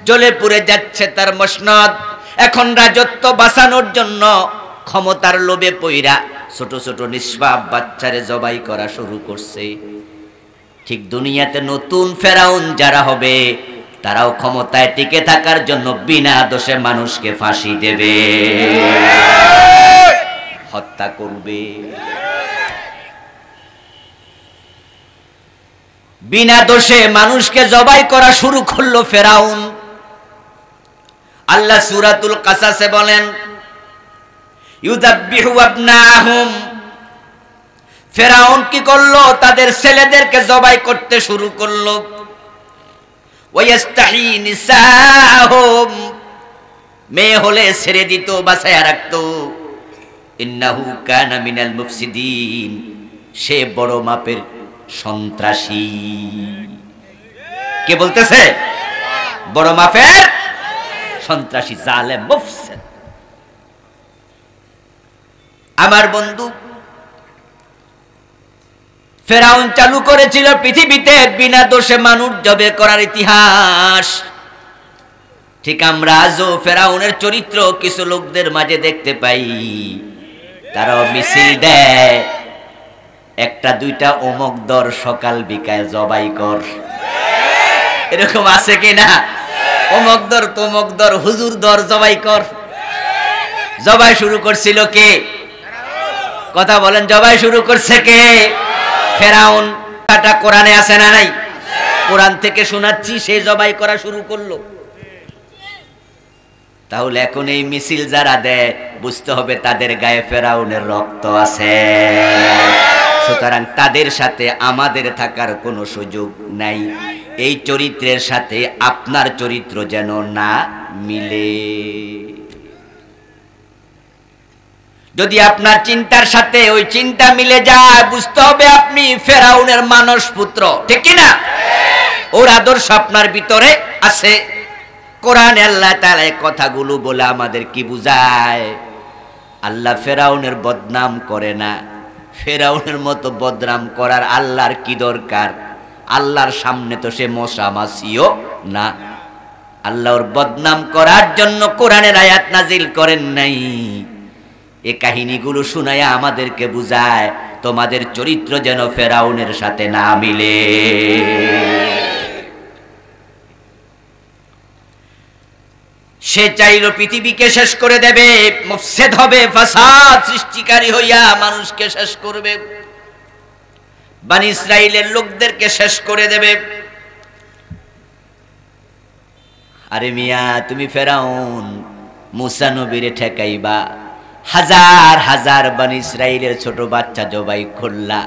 A: জ্বলে পুড়ে যাচ্ছে তার মসনদ। এখন রাজত্ব বাঁচানোর জন্য ক্ষমতার লোভে পইরা ছোট ছোট নিষ্পাপ বাচ্চারে জবাই করা শুরু করছে। ঠিক দুনিয়াতে নতুন ফেরাউন যারা হবে, তারাও ক্ষমতায় টিকে থাকার জন্য বিনা দোষে মানুষকে ফাঁসি দেবে, হত্যা করবে। বিনা দোষে মানুষকে জবাই করা শুরু করলো ফেরাউন। আল্লাহ সূরাতুল কাসাসে বলেন, ইউযাব্বিহু আবনাহুম, ফেরাউন কি করলো? তাদের ছেলেদেরকে জবাই করতে শুরু করলো। ওয়াইস্তাহি নিসাহুম, মেয়ে হলে ছেড়ে দিত, বাঁচায়া রাখতো। ইন্নাহু কানা মিনাল মুফসিদিন, সে বড় মাপের সন্ত্রাসী। কে বলতেছে? বড় মাপের সন্ত্রাসী, জালেম, মুফসিদ। আমার বন্ধু, ফেরাউন চালু করেছিল পৃথিবীতে বিনা দোষে মানুষ জবে করার ইতিহাস। ঠিক আমরা আজও ফেরাউনের চরিত্র কিছু লোকদের মাঝে দেখতে পাই। তারাও মিছিল দেয়, একটা দুইটা অমুক দর সকাল বিকাল জবাই কর, এরকম আছে কিনা? অমুক দর তমুক দর হুজুর দর জবাই কর। জবাই শুরু করছিল কে? কথা বলেন, জবাই শুরু করছে কে? ফেরাউন। এটা কোরআনে আছে না নাই? কোরআন থেকে শোনাচ্ছি, সে জবাই করা শুরু করলো। তাহলে এখন এই মিছিল যারা দেয়, বুঝতে হবে তাদের গায়ে ফেরাউনের রক্ত আছে। সুতরাং তাদের সাথে আমাদের থাকার কোনো সুযোগ নাই। এই চরিত্রের সাথে আপনার চরিত্র যেন না মিলে। যদি আপনার চিন্তার সাথে ওই চিন্তা মিলে যায়, বুঝতে হবে আপনি ফেরাউনের মানস পুত্র, ঠিক কি না? ওর আদর্শ আপনার ভিতরে আছে। কোরআনে আল্লাহ তাআলা এই কথাগুলো বলে আমাদের কি বুঝায়? আল্লাহ ফেরাউনের বদনাম করে না। ফেরাউনের মতো বদনাম করার আল্লাহর কি দরকার? আল্লাহর সামনে তো সে মশা মাছিও না। আল্লাহর বদনাম করার জন্য কোরআনের আয়াত নাজিল করেন নাই। এই কাহিনীগুলো শুনায়া আমাদেরকে বুঝায় তোমাদের চরিত্র যেন ফেরাউনের সাথে না মিলে। সে চাইল পৃথিবীকে শেষ করে দেবে, মুফসিদ হবে, ফাসাদ সৃষ্টিকারী হইয়া মানুষকে শেষ করবে, বনি ইসরাইলের লোকদেরকে শেষ করে দেবে। আরে মিয়া, তুমি ফেরাউন মুসা নবীরে ঠেকাইবা, হাজার হাজার বনি ইসরাইলের ছোট বাচ্চা জবাই করলা,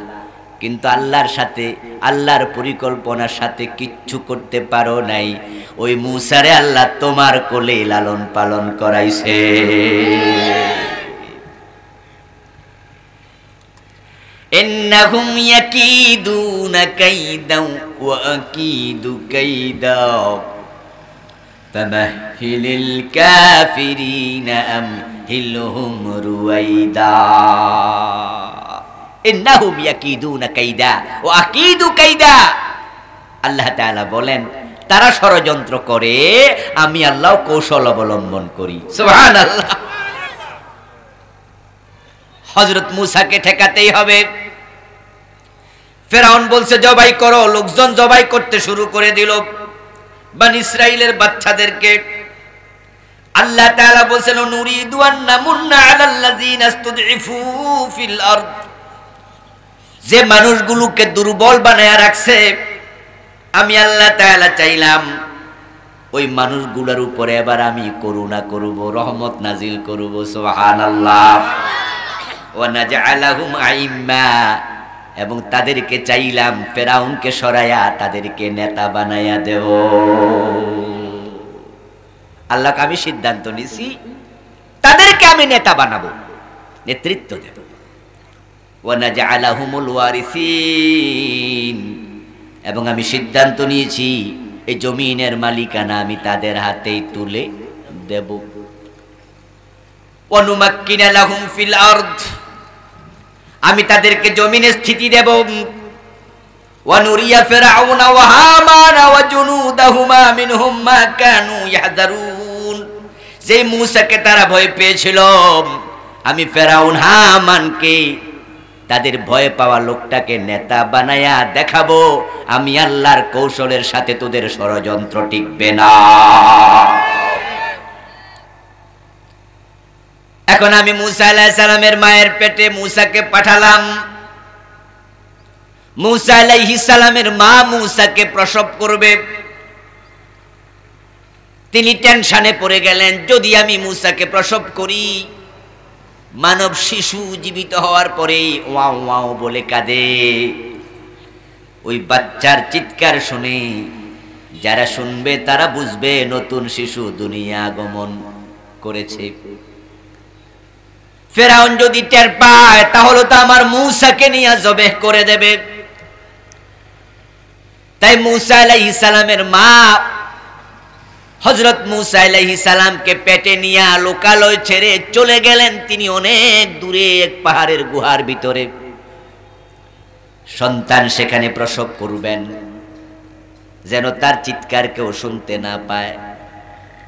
A: কিন্তু আল্লাহর সাথে, আল্লাহর পরিকল্পনার সাথে কিচ্ছু করতে পারো নাই। ওই মুসারে আল্লাহ তোমার কোলে লালন পালন করাইছে। ইন্নাহুম ইয়াকিদুনা কাইদাও ওয়া আকিদু কাইদা ফামাহিলিল কাফিরিনা আমহিলহুম রুয়াইদা। ইন্নাহুম ইয়াকিদুনা কাইদা ওয়া আকিদু কাইদা। আল্লাহ তাআলা বলেন, তারা ষড়যন্ত্র করে, আমি আল্লাহ কৌশল অবলম্বন করি। সুবহানাল্লাহ। হযরত মুসাকে ঠেকাতেই হবে। ফেরাউন বলছে জবাই করো, লোকজন জবাই করতে শুরু করে দিল বনি ইসরাইলের বাচ্চাদেরকে। আল্লাহ তাআলা বলেন, নুরিদু আন নামুন্না আলাল্লাযিনা ইসতুদঈফু ফিল আরদ। যে মানুষগুলোকে দুর্বল বানায়া রাখছে, আমি আল্লাহ তাআলা চাইলাম ওই মানুষগুলোর উপরে এবার আমি করুণা করব, রহমত নাজিল করব। সুবহানাল্লাহ। ওয়া নাজআলাহুম আইম্মা, এবং তাদেরকে চাইলাম ফেরাউনকে সরায়া তাদেরকে নেতা বানায়া দেব। আল্লাহকে আমি সিদ্ধান্ত নিছি, তাদেরকে আমি নেতা বানাবো, নেতৃত্ব দেব। ওয়া নাজআলাহুমুল ওয়ারিসিন, এবং আমি সিদ্ধান্ত নিয়েছি এই জমিনের মালিকানা আমি তাদের হাতেই তুলে দেব। অনুমাক্কিনা লাহুম ফিল আরদ, আমি তাদেরকে জমিনে স্থিতি দেব। ওয়া নুরিয়া ফিরআউনা ওয়া হামানা ওয়া জুনুদাহুমা মিনহুম মা কানু ইয়াহদারুন। যে মুসাকে তারা ভয় পেয়েছিল, আমি ফেরাউন হামানকে তাদের ভয় পাওয়া লোকটাকে নেতা বানায়া দেখাবো আমি আল্লাহর কৌশলের সাথে তোদের ষড়যন্ত্র টিকবে না। এখন আমি মূসা আলাইহিস সালামের মায়ের পেটে মূসাকে পাঠালাম। মূসা আলাইহিস সালামের মা মূসাকে প্রসব করবে। তিনি টেনশনে পড়ে গেলেন, যদি আমি মূসাকে প্রসব করি, মানব শিশু জীবিত হওয়ার পরে ওয়াও ওয়াও বলে কাঁদে, ওই বাচ্চার চিৎকার শুনে যারা শুনবে তারা বুঝবে নতুন শিশু দুনিয়া আগমন করেছে। ফেরাউন যদি টের পায় তাহলে তো আমার মূসাকে নিয়ে জবেহ করে দেবে। তাই মূসা আলাইহিস সালামের মা হযরত মূসা আলাইহিস সালামকে পেটে নিয়ে লোকালয় ছেড়ে চলে গেলেন। তিনি অনেক দূরে এক পাহাড়ের গুহার ভিতরে সন্তান সেখানে প্রসব করবেন, যেন তার চিৎকার কেউ শুনতে না পায়।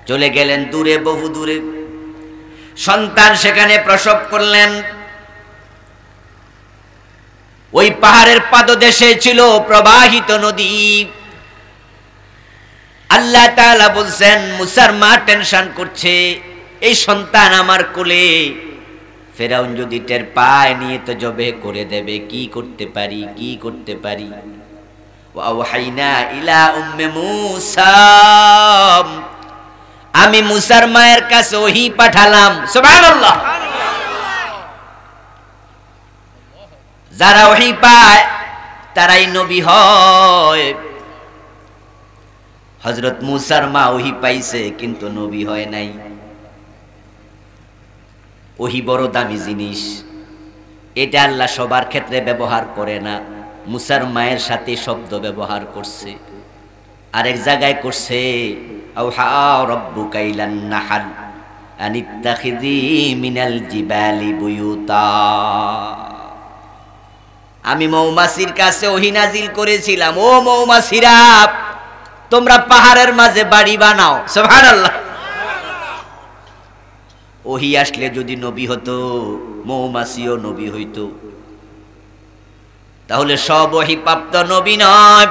A: চলে গেলেন দূরে, বহু দূরে। সন্তান সেখানে প্রসব করলেন। ওই পাহাড়ের পাদদেশে ছিল প্রবাহিত নদী। আল্লাহ তাআলা বলছেন, মুসার মা টেনশন করছে, এই সন্তান আমার কোলে, ফেরাউন যদি টের পায় নিয়ে তো জবে করে দেবে, কি করতে পারি, কি করতে পারি। ওয়াহাইনা ইলা উম্মে মূসা, আমি মূসার মায়ের কাছে ওহী পাঠালাম। সুবহানাল্লাহ। যারা ওহী পায় তারাই নবী হয়। হযরত মূসার মা ওহী পাইছে কিন্তু নবী হয় নাই। ওহী বড় দামি জিনিস, এটা আল্লাহ সবার ক্ষেত্রে ব্যবহার করে না। মূসার মায়ের সাথে শব্দ ব্যবহার করছে, আরেক জায়গায় করছে আওহা রাব্বুকা ইলান নাহল আনিত্তাখিযি মিনাল জিবালি বুয়ুতা। আমি মৌমাছির কাছে ওহী নাজিল করেছিলাম, ও মৌমাছিরা তোমরা পাহাড়ের মাঝে বাড়ি বানাও। সুবহানাল্লাহ। ওহী আসলে যদি নবী হতো, মৌমাছিও নবী হইতো। তাহলে সব ওহী প্রাপ্ত নবী নয়।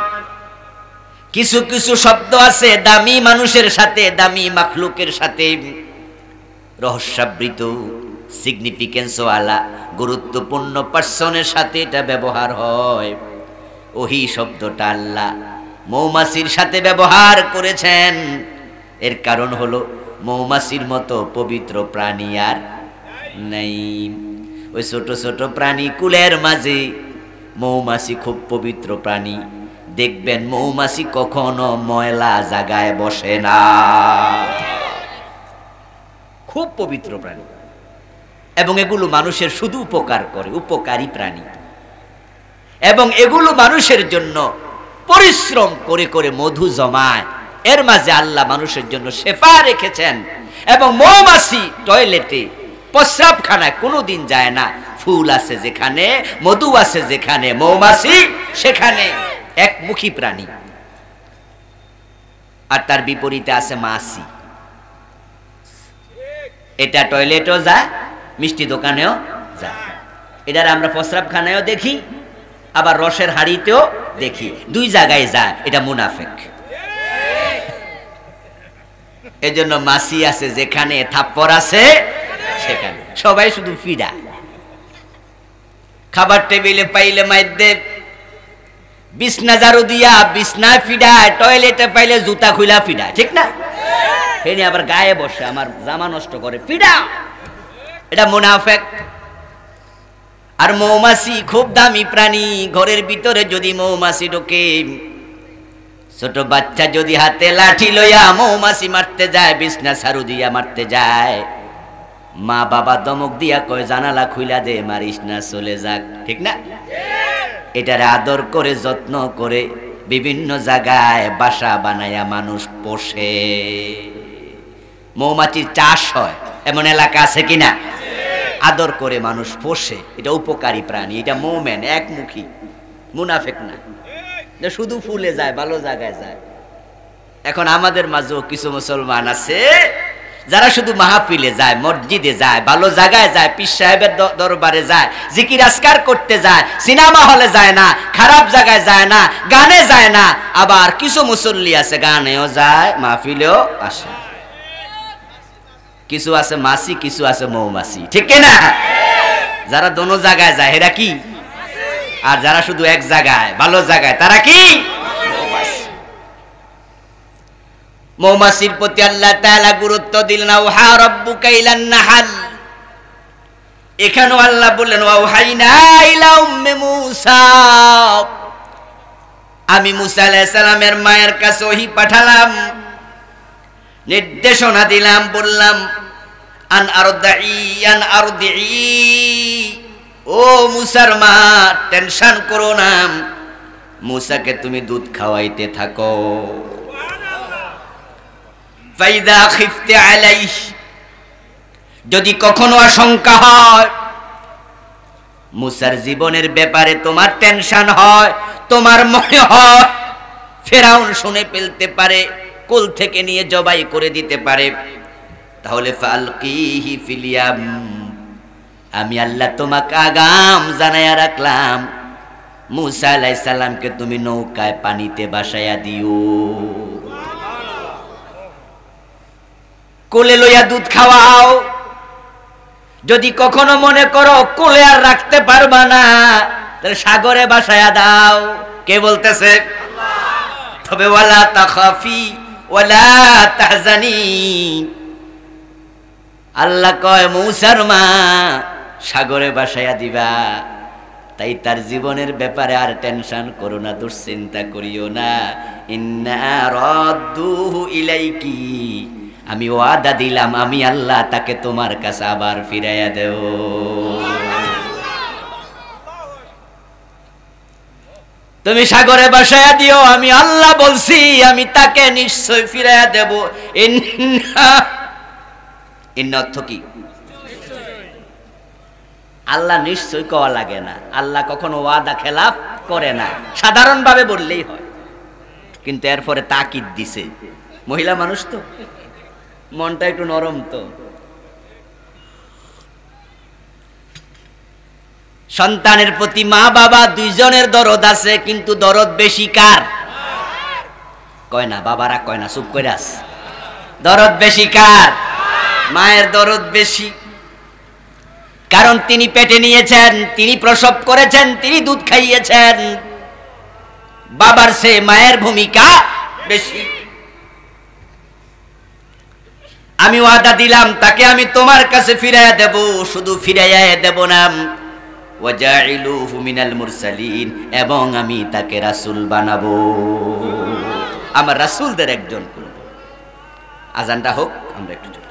A: কিছু কিছু শব্দ আছে দামি মানুষের সাথে, দামি মাখলুকের সাথে রহস্যাবৃত, সিগনিফিকেন্স ওয়ালা গুরুত্বপূর্ণ পার্সনের সাথে এটা ব্যবহার হয়। ওহী শব্দটা আল্লাহ মৌমাছির সাথে ব্যবহার করেছেন। এর কারণ হলো মৌমাছির মতো পবিত্র প্রাণী আর নাই। ওই ছোট ছোট প্রাণী কুলের মাঝে মৌমাছি খুব পবিত্র প্রাণী। দেখবেন মৌমাছি কখনো ময়লা জায়গায় বসে না, খুব পবিত্র প্রাণী। এবং এগুলো মানুষের শুধু উপকার করে, উপকারী প্রাণী। এবং এগুলো মানুষের জন্য পরিশ্রম করে করে মধু জমায়। এর মাঝে আল্লাহ মানুষের জন্য শেফা রেখেছেন। এবং মৌমাছি টয়লেটে, প্রস্রাবখানায় কোনোদিন যায় না। ফুল আছে যেখানে, মধু আছে যেখানে, মৌমাছি সেখানে। একমুখী প্রাণী। আর তার বিপরীতে আছে মাছি। এটা টয়লেটও যায়, মিষ্টি দোকানেও যায়। এটার আমরা প্রস্রাবখানায়ও দেখি, আবার রসের হাড়িতেও দেখি, দুই জায়গায় যায়। এটা মুনাফিক। এজন্য মাছি আছে যেখানে, থাপ্পড় আছে সেখানে। সবাই শুধু ফিডা। খাবার টেবিলে পাইলে মাইদে, বিছনা ঝাড়ু দিয়া বিছনায় ফিডায়, টয়লেটে পাইলে জুতা খুলা ফিডায়, ঠিক না? এনে আবার গায়ে বসে আমার জামা নষ্ট করে, ফিডা। এটা মুনাফিক। আর মৌমাছি খুব দামি প্রাণী। ঘরের ভিতরে যদি মৌমাছি ঢোকে, ছোট বাচ্চা যদি হাতে লাঠি লইয়া মৌমাছি মারতে যায়, বিছনা ঝাড়ু দিয়া মারতে যায়, মা বাবা দমক দিয়া কয় জানালা খুইলা দে, মারিস না, চলে যাক, ঠিক না? এটার আদর করে যত্ন করে বিভিন্ন জায়গায় বাসা বানায়া মানুষ পোষে। মৌমাছির চাষ হয় এমন এলাকা আছে কিনা? আদর করে মানুষ পোষে। এটা উপকারী প্রাণী। এটা মোমেন, একমুখী, মুনাফিক না, শুধু ফুলে যায়, ভালো জায়গায় যায়। এখন আমাদের মাঝেও কিছু মুসলমান আছে যারা শুধু মাহফিলে যায়, মসজিদে যায়, ভালো জায়গায় যায়, পীর সাহেবের দরবারে যায়, জিকির আজকার করতে যায়, সিনেমা হলে যায় না, খারাপ জায়গায় যায় না, গানে যায় না, আবার কিছু মুসল্লি আছে গানেও যায়, মাহফিলেও আসে। কিছু আছে মাসি, কিছু আছে মৌমাছি, ঠিক না? যারা দোনো জায়গায় যায় এরা কি? আর যারা শুধু এক জায়গায়, ভালো জায়গায়, তারা কি? মৌমাছির প্রতি আল্লাহ তাআলা গুরুত্ব দিলেন। ওয়া রাব্বুকা ইলান নাহাল, এখানেও আল্লাহ বললেন ওয়াহাইনা ইলা উম্মে মূসা, আমি মূসা আলাইহিস সালামের মায়ের কাছে ওহী পাঠালাম, নির্দেশনা দিলাম, বললাম আন আরদিই, ও মূসার মা টেনশন করো না, মূসাকে তুমি দুধ খাওয়াইতে থাকো। ফাইদা খিফতে আলাইহি, যদি কখনো আশঙ্কা হয়, মূসার জীবনের ব্যাপারে তোমার টেনশন হয়, তোমার মনে হয় ফেরাউন শুনে ফেলতে পারে, কোল থেকে নিয়ে জবাই করে দিতে পারে, তাহলে ফালকিহি ফিল ইয়াম, আমি আল্লাহ তোমাকে আগাম জানায়া রাখলাম, মূসা আলাইহিস সালামকে তুমি নৌকায় পানিতে ভাসাইয়া দিও, কোলে লইয়া দুধ খাওয়াও। যদি কখনো মনে করো কোলে আর রাখতে পারবা না, তাহলে সাগরে ভাসাইয়া দাও। কে বলতেছে? আল্লাহ। তবে ওয়ালা তাখাফি ওয়ালা তাহজানি, আল্লাহ কয় মূসার মা সাগরে ভাসাইয়া দিবা, তাই তার জীবনের ব্যাপারে আর টেনশন করো না, দুশ্চিন্তা করিও না। ইন্না রাদ্দুহু ইলাইকি, আমি ওয়াদা দিলাম আমি আল্লাহ তাকে তোমার কাছে আবার ফিরাইয়া দেব। তুমি সাগরে ভাসাইয়া দিও, আমি আল্লাহ বলছি আমি তাকে নিশ্চয় ফিরাইয়া দেব। ইন্না অর্থ কি? আল্লাহ নিশ্চয় কওয়া লাগে না, আল্লাহ কখনো ওয়াদা খেলাফ করে না, সাধারণ ভাবে বললেই হয়, কিন্তু এরপরে তাকিদ দিছে। মহিলা মানুষ তো, মনটা একটু নরম, তো সন্তানের প্রতি মা বাবা দুইজনের দরদ আছে, কিন্তু দরদ বেশি কার? কয় না, বাবারা কয় না, চুপ করে আছে। দরদ বেশি কার? মায়ের দরদ বেশি, কারণ তিনি পেটে নিয়েছেন, তিনি প্রসব করেছেন, তিনি দুধ খাইয়েছেন। বাবার সে মায়ের ভূমিকা বেশি। আমি ওয়াদা দিলাম তাকে আমি তোমার কাছে ফিরাইয়া দেব, শুধু ফিরাইয়া দেব না, ওয়াজাইলুহু মিনাল মুরসালিন, এবং আমি তাকে রাসূল বানাবো, আমার রাসূলদের একজন করব। আজানটা হোক, আমরা একটু জোরে।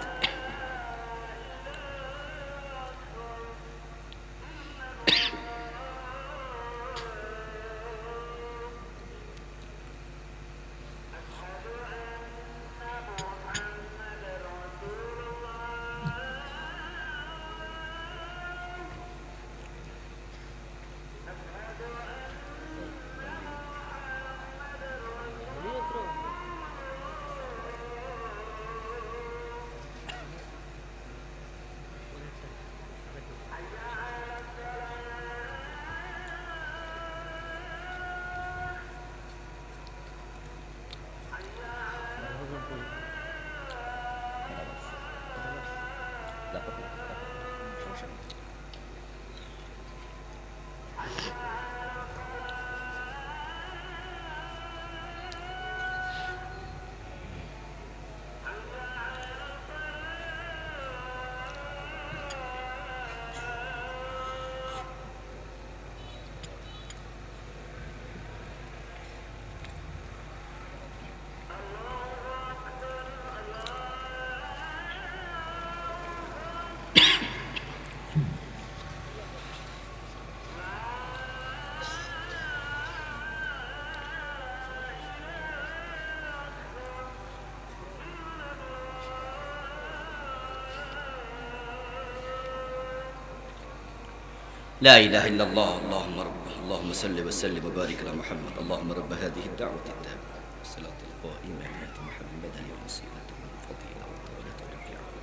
A: لا إله إلا الله اللهم رب اللهم صل وسلم وبارك على محمد اللهم رب هذه الدعوة التامة والصلاة القائمة آت محمدا الوسيلة والفضيلة والدرجة الرفيعة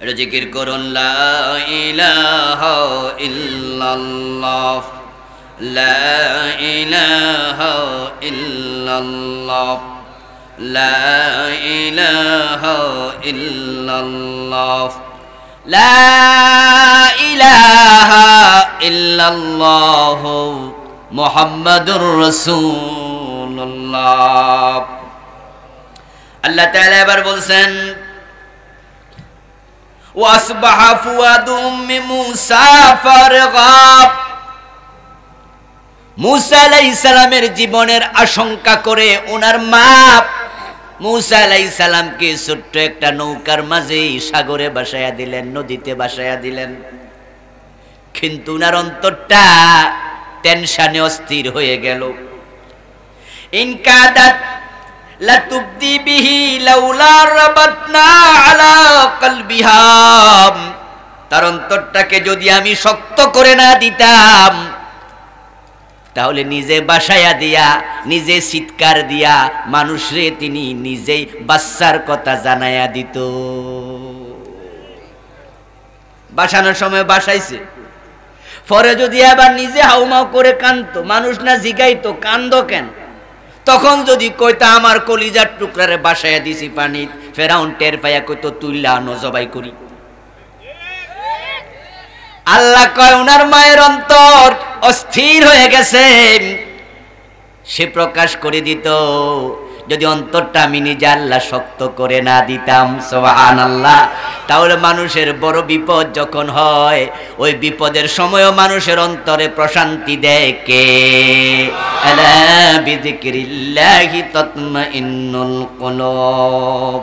A: এটা জিকির করুন, লা ইলাহা ইল্লাল্লাহ, লা ইলাহা ইল্লাল্লাহ, লা ইলাহা ইল্লাল্লাহ, লা ইলাহা ইল্লাল্লাহ মুহাম্মাদুর রাসূলুল্লাহ। আল্লাহ তাআলা এবার বলছেন, ওয়াসবাহা ফুয়াদু উম্মি মূসা ফারগা। মূসা আলাইহিস সালামের জীবনের আশঙ্কা করে ওনার মা মূসা আলাইহিস সালামকে ছোট্ট একটা নৌকার মাঝে সাগরে ভাসায়া দিলেন, নদীতে ভাসায়া দিলেন। কিন্তু ওনার অন্তরটা টেনশনে অস্থির হয়ে গেল। ইনকাদাত লাতুবদি বিহি লাউলা রাবাতনা আলা কলবিহা। তার অন্তরটাকে যদি আমি শক্ত করে না দিতাম, তাহলে নিজে বাসায়া দিয়া, নিজে চিৎকার দিয়া মানুষরে তিনি নিজেই বাচ্চার কথা জানায়া দিত। বাসানোর সময় বাসাইছে, পরে যদি আবার নিজে হাউমাউ করে কাঁদতো, মানুষ না জিগাইতো কান্দো কেন, তখন যদি কইতা আমার কলিজার টুকরারে বাসায়া দিছি পানি, ফেরাউন টের পাইয়া কইতো তুইলা আনো জবাই করি। আল্লাহ কয় ওনার মায়ের অন্তর অস্থির হয়ে গেছে, সে প্রকাশ করে দিত। যদি অন্তরটা আমি নিজে আল্লাহ শক্ত করে না দিতাম, সুবহানাল্লাহ, তাহলে মানুষের বড় বিপদ যখন হয়, ওই বিপদের সময়ও মানুষের অন্তরে প্রশান্তি দেয় কে? আলা বিযিকরিল্লাহি তাতমাইন্নুল কুলুব।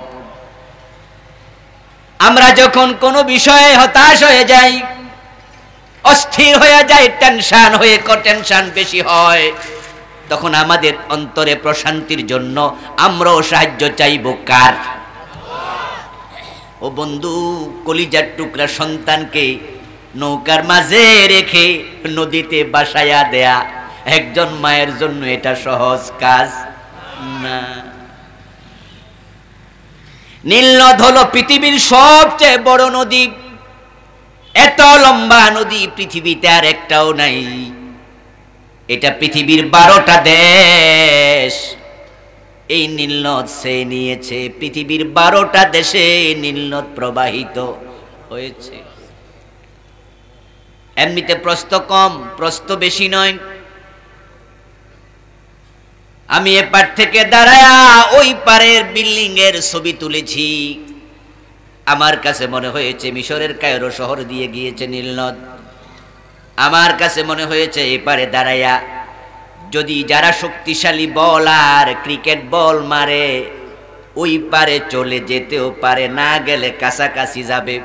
A: আমরা যখন কোনো বিষয়ে হতাশ হয়ে যাই, অস্থির হয়ে যায়, টেনশন বেশি হয়, তখন আমাদের অন্তরে প্রশান্তির জন্য আমরাও সাহায্য চাইব কার? ও বন্ধু, কলিজার টুকরা সন্তানকে নৌকার মাঝে রেখে নদীতে বাসায়া দেয়া একজন মায়ের জন্য এটা সহজ কাজ না। নীল নদ হলো পৃথিবীর সবচেয়ে বড় নদী। এত লম্বা নদী পৃথিবীতে আর একটাও নাই। এটা পৃথিবীর 12টা দেশ এই নীলনদ সে নিয়েছে। পৃথিবীর 12টা দেশে নীলনদ প্রবাহিত হয়েছে। এমনিতে প্রস্থ কম, প্রস্থ বেশি নয়। আমি এপার থেকে দাঁড়ায়া ওই পারের বিল্ডিং এর ছবি তুলেছি। আমার কাছে মনে হয়েছে মিশরের কায়রো শহর দিয়ে গিয়েছে নীলনদ। আমার কাছে মনে হয়েছে এপারে দাঁড়ায়া যদি যারা শক্তিশালী বলার ক্রিকেট বল মারে ওই পারে চলে যেতেও পারে, না গেলে কাছাকাছি যাবে।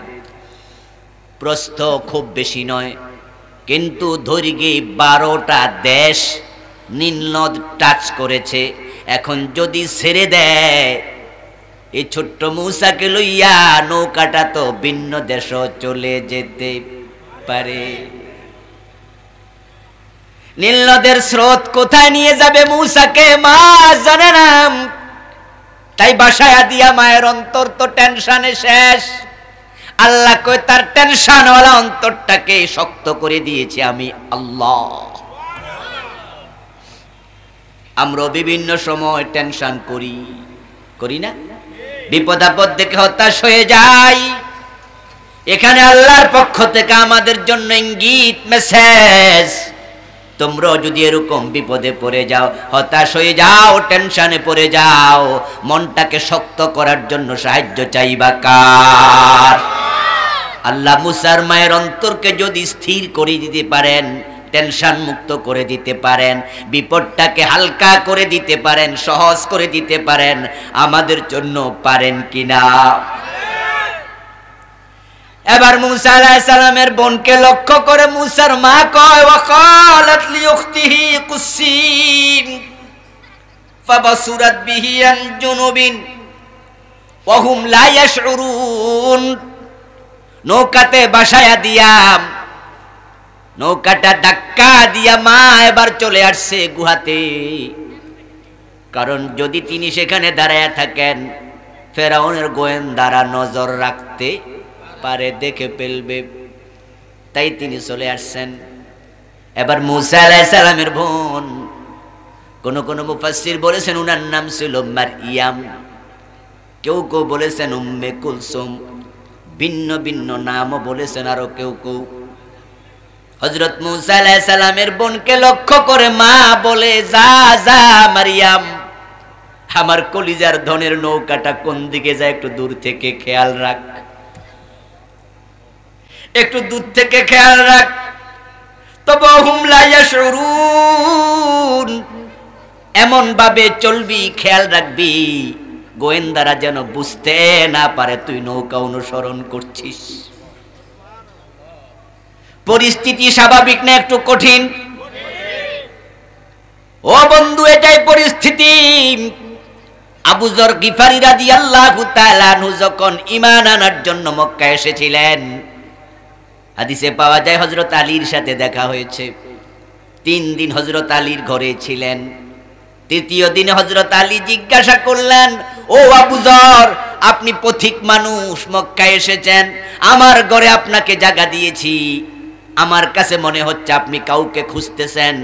A: প্রস্থ খুব বেশি নয়, কিন্তু দৈর্ঘ্যে 12টা দেশ নীলনদ টাচ করেছে। এখন যদি ছেড়ে দেয় এই ছোট্ট মূসাকে লইয়া, নৌকাটা তো ভিন্ন দেশ চলে যেতে পারে। নীলনদের স্রোত কোথায় নিয়ে যাবে মূসাকে মা জানে না। তাই বাসায়া দিয়া মায়ের অন্তর তো টেনশনে শেষ। আল্লাহ কই তার টেনশনওয়ালা অন্তরটাকে শক্ত করে দিয়েছি আমি আল্লাহ। আমরা বিভিন্ন সময় টেনশন করি না? বিপদ আপদ দেখে হতাশ হয়ে যাই। এখানে আল্লাহর পক্ষ থেকে আমাদের জন্য ইঙ্গিত, মেসেজ, তোমরা যদি এরকম বিপদে পড়ে যাও, হতাশ হয়ে যাও, টেনশনে পড়ে যাও, মনটাকে শক্ত করার জন্য সাহায্য চাইবা কার? আল্লাহ মুসার মায়ের অন্তরকে যদি স্থির করে দিতে পারেন, টেনশন মুক্ত করে দিতে পারেন, বিপদটাকে হালকা করে দিতে পারেন, সহজ করে দিতে পারেন, আমাদের জন্য পারেন কিনা? এবার মূসা আলাইহিস সালামের বোনকে লক্ষ্য করে মূসার মা কয়, ওয়াকালাত লিউখতিহি কুসসিন ফাবাসুরাত বিহি আন জুনুবিন ওয়া হুম লা ইয়াশউরুন। নৌকাতে বাসায়া দিয়া, নৌকাটা ধাক্কা দিয়া মা এবার চলে আসছে গুহাতে। কারণ যদি তিনি সেখানে দাঁড়ায়া থাকেন, ফেরাউনের গোয়েন্দারা নজর রাখতে পারে দেখে ফেলবে, তাই তিনি চলে আসছেন। এবার মূসা আলাইহিস সালামের বোন, কোন মুফাসসির বলেছেন উনার নাম ছিল মারইয়াম, কেউ কেউ বলেছেন উম্মে কুলসুম, ভিন্ন ভিন্ন নামও বলেছেন আরো কেউ কেউ। হযরত মূসা আলাইহিস সালামের বোনকে লক্ষ্য করে মা বলে, যা যা মারইয়াম, আমার কলিজার ধনের নৌকাটা কোন দিকে যায় একটু দূর থেকে খেয়াল রাখ, একটু দূর থেকে খেয়াল রাখ। তবে হুম লা ইয়াশউরুন, এমন ভাবে চলবি, খেয়াল রাখবি গোয়েন্দারা যেন বুঝতে না পারে তুই নৌকা অনুসরণ করছিস। পরিস্থিতি স্বাভাবিক না একটু কঠিন? ও বন্ধু, এটাই পরিস্থিতি। আবু যর গিফারী রাদিয়াল্লাহু তাআলা আনহু যখন ঈমান আনার জন্য মক্কা এসেছিলেন, হাদিসে পাওয়া যায় হযরত আলীর সাথে দেখা হয়েছে। 3 দিন হযরত আলীর ঘরে ছিলেন। তৃতীয় দিনে হযরত আলী জিজ্ঞাসা করলেন, ও আবু যর, আপনি পথিক মানুষ, মক্কায় এসেছেন, আমার ঘরে আপনাকে জায়গা দিয়েছি, আমার কাছে মনে হচ্ছে আপনি কাউকে খুঁজতেছেন,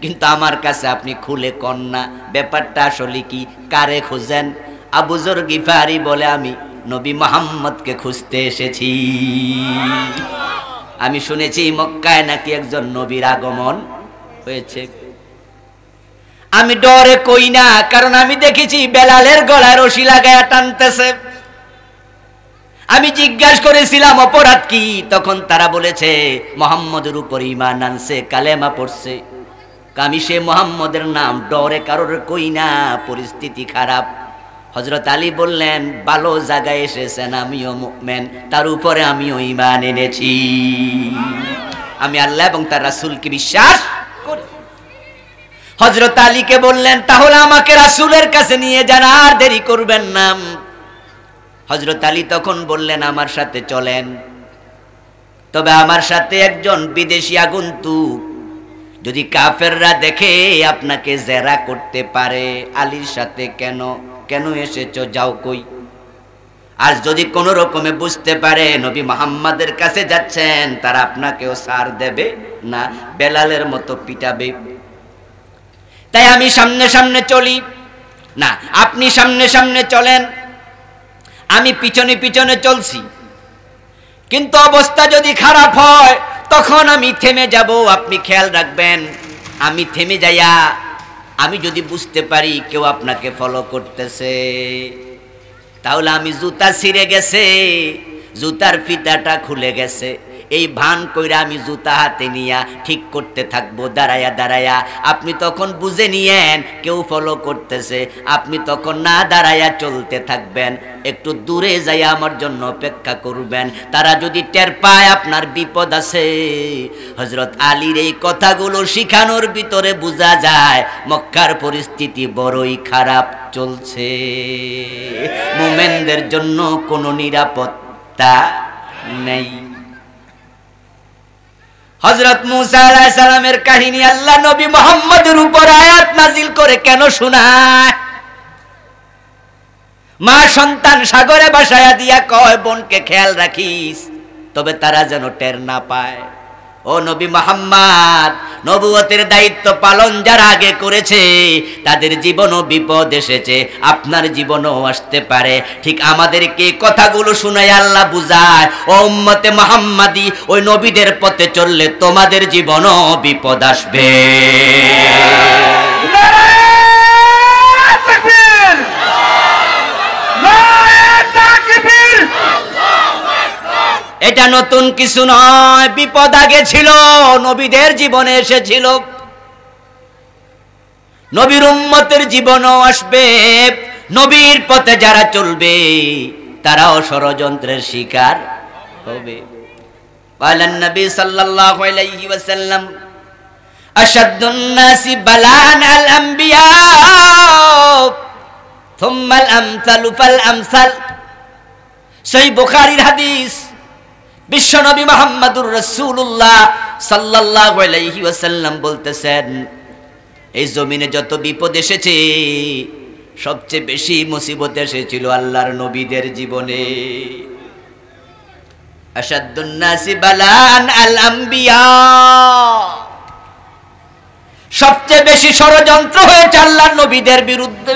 A: কিন্তু আমার কাছে আপনি খুলে কন না, ব্যাপারটা আসলে কি, কারে খুঁজেন? আবু যর গিফারী বলে, আমি নবী মুহাম্মদকে খুঁজতে এসেছি। আমি শুনেছি মক্কায় নাকি একজন নবীর আগমন হয়েছে। আমি ডরে কই না, কারণ আমি দেখেছি বেলালের গলায় রশি লাগায়া টানতেছে। আমি জিজ্ঞাসা করেছিলাম অপরাধ কি, তখন তারা বলেছে মুহাম্মদের উপর ঈমান আনছে, কালেমা পড়ছে। আমি সে মুহাম্মদের নাম ডরে কারোর কই না, পরিস্থিতি খারাপ। হযরত আলী বললেন, ভালো জায়গায় এসেছেন, আমিও মুমিন, তার উপরে আমিও ঈমান এনেছি, আমি আল্লাহ এবং তার রাসূলকে বিশ্বাস করি। হযরত আলীকে বললেন, তাহলে আমাকে রাসূলের কাছে নিয়ে যান, আর দেরি করবেন না। হযরত আলী তখন বললেন, আমার সাথে চলেন, তবে আমার সাথে একজন বিদেশি আগন্তুক, যদি কাফেররা দেখে আপনাকে জেরা করতে পারে। আলীর সাথে কেন কেন এসেছো, যাও কই। আর যদি কোনো রকমে বুঝতে পারে নবী মুহাম্মাদের কাছে যাচ্ছেন, তারা আপনাকেও ছাড় দেবে না, বেলালের মতো পিটাবে। তাই আমি সামনে সামনে চলি না, আপনি সামনে সামনে চলেন, আমি পিছনে পিছনে চলছি, কিন্তু অবস্থা যদি খারাপ হয় তখন আমি থেমে যাব, আপনি খেয়াল রাখবেন। আমি থেমে যাইয়া আমি যদি বুঝতে পারি কেউ আপনাকে ফলো করতেছে, তাহলে আমি জুতা ছিঁড়ে গেছে, জুতার ফিতাটা খুলে গেছে, এই ভান কইরা আমি জুতা হাতে নিয়া ঠিক করতে থাকবো দাঁড়ায়া দাঁড়ায়া। আপনি তখন বুঝে নিয়েন কেউ ফলো করতেছে, আপনি তখন না দাঁড়ায়া চলতে থাকবেন, একটু দূরে যাইয়া আমার জন্য অপেক্ষা করবেন। তারা যদি টের পায় আপনার বিপদ আছে। হযরত আলীর এই কথাগুলো শিখানোর ভিতরে বোঝা যায় মক্কার পরিস্থিতি বড়ই খারাপ চলছে, মুমিনদের জন্য কোনো নিরাপত্তা নেই। হযরত মূসা আলাইহিস সালামের কাহিনী আল্লাহ নবী মুহাম্মদের উপর আয়াত নাজিল করে কেন শোনায়? মা সন্তান সাগরে ভাসায়া দিয়া কয়, বোনকে খেয়াল রাখিস, তবে তারা যেন টের না পায়। ও নবী মুহাম্মদ, নবুয়তের দায়িত্ব পালন যারা আগে করেছে তাদের জীবনও বিপদ এসেছে, আপনার জীবনও আসতে পারে। ঠিক আমাদেরকে কথাগুলো শুনায় আল্লাহ বুঝায়, ও উম্মতে মুহাম্মাদি, ওই নবীদের পথে চললে তোমাদের জীবনও বিপদ আসবে। এটা নতুন কিছু নয়, বিপদ আগে ছিল, নবীদের জীবনে এসেছিল, নবীর উম্মতের জীবনও আসবে। নবীর পথে যারা চলবে তারাও ষড়যন্ত্রের শিকার হবে। বলেন নবী সাল্লাল্লাহু আলাইহি ওয়াসাল্লাম, আশাদ্দুন নাসি বালান আল আম্বিয়া থুম্মা আল আমসালু ফাল আমসাল। সহিহ বুখারীর হাদিস। বিশ্বনবী মুহাম্মদুর রাসূলুল্লাহ সাল্লাল্লাহু আলাইহি ওয়াসাল্লাম বলতেছেন, এই জমিনে যত বিপদ এসেছে সবচেয়ে বেশি মুসিবত এসেছিল আল্লাহর নবীদের জীবনে। আশাদ্দুন নাসি বালান আল আম্বিয়া, সবচেয়ে বেশি ষড়যন্ত্র হয়েছে আল্লাহর নবীদের বিরুদ্ধে।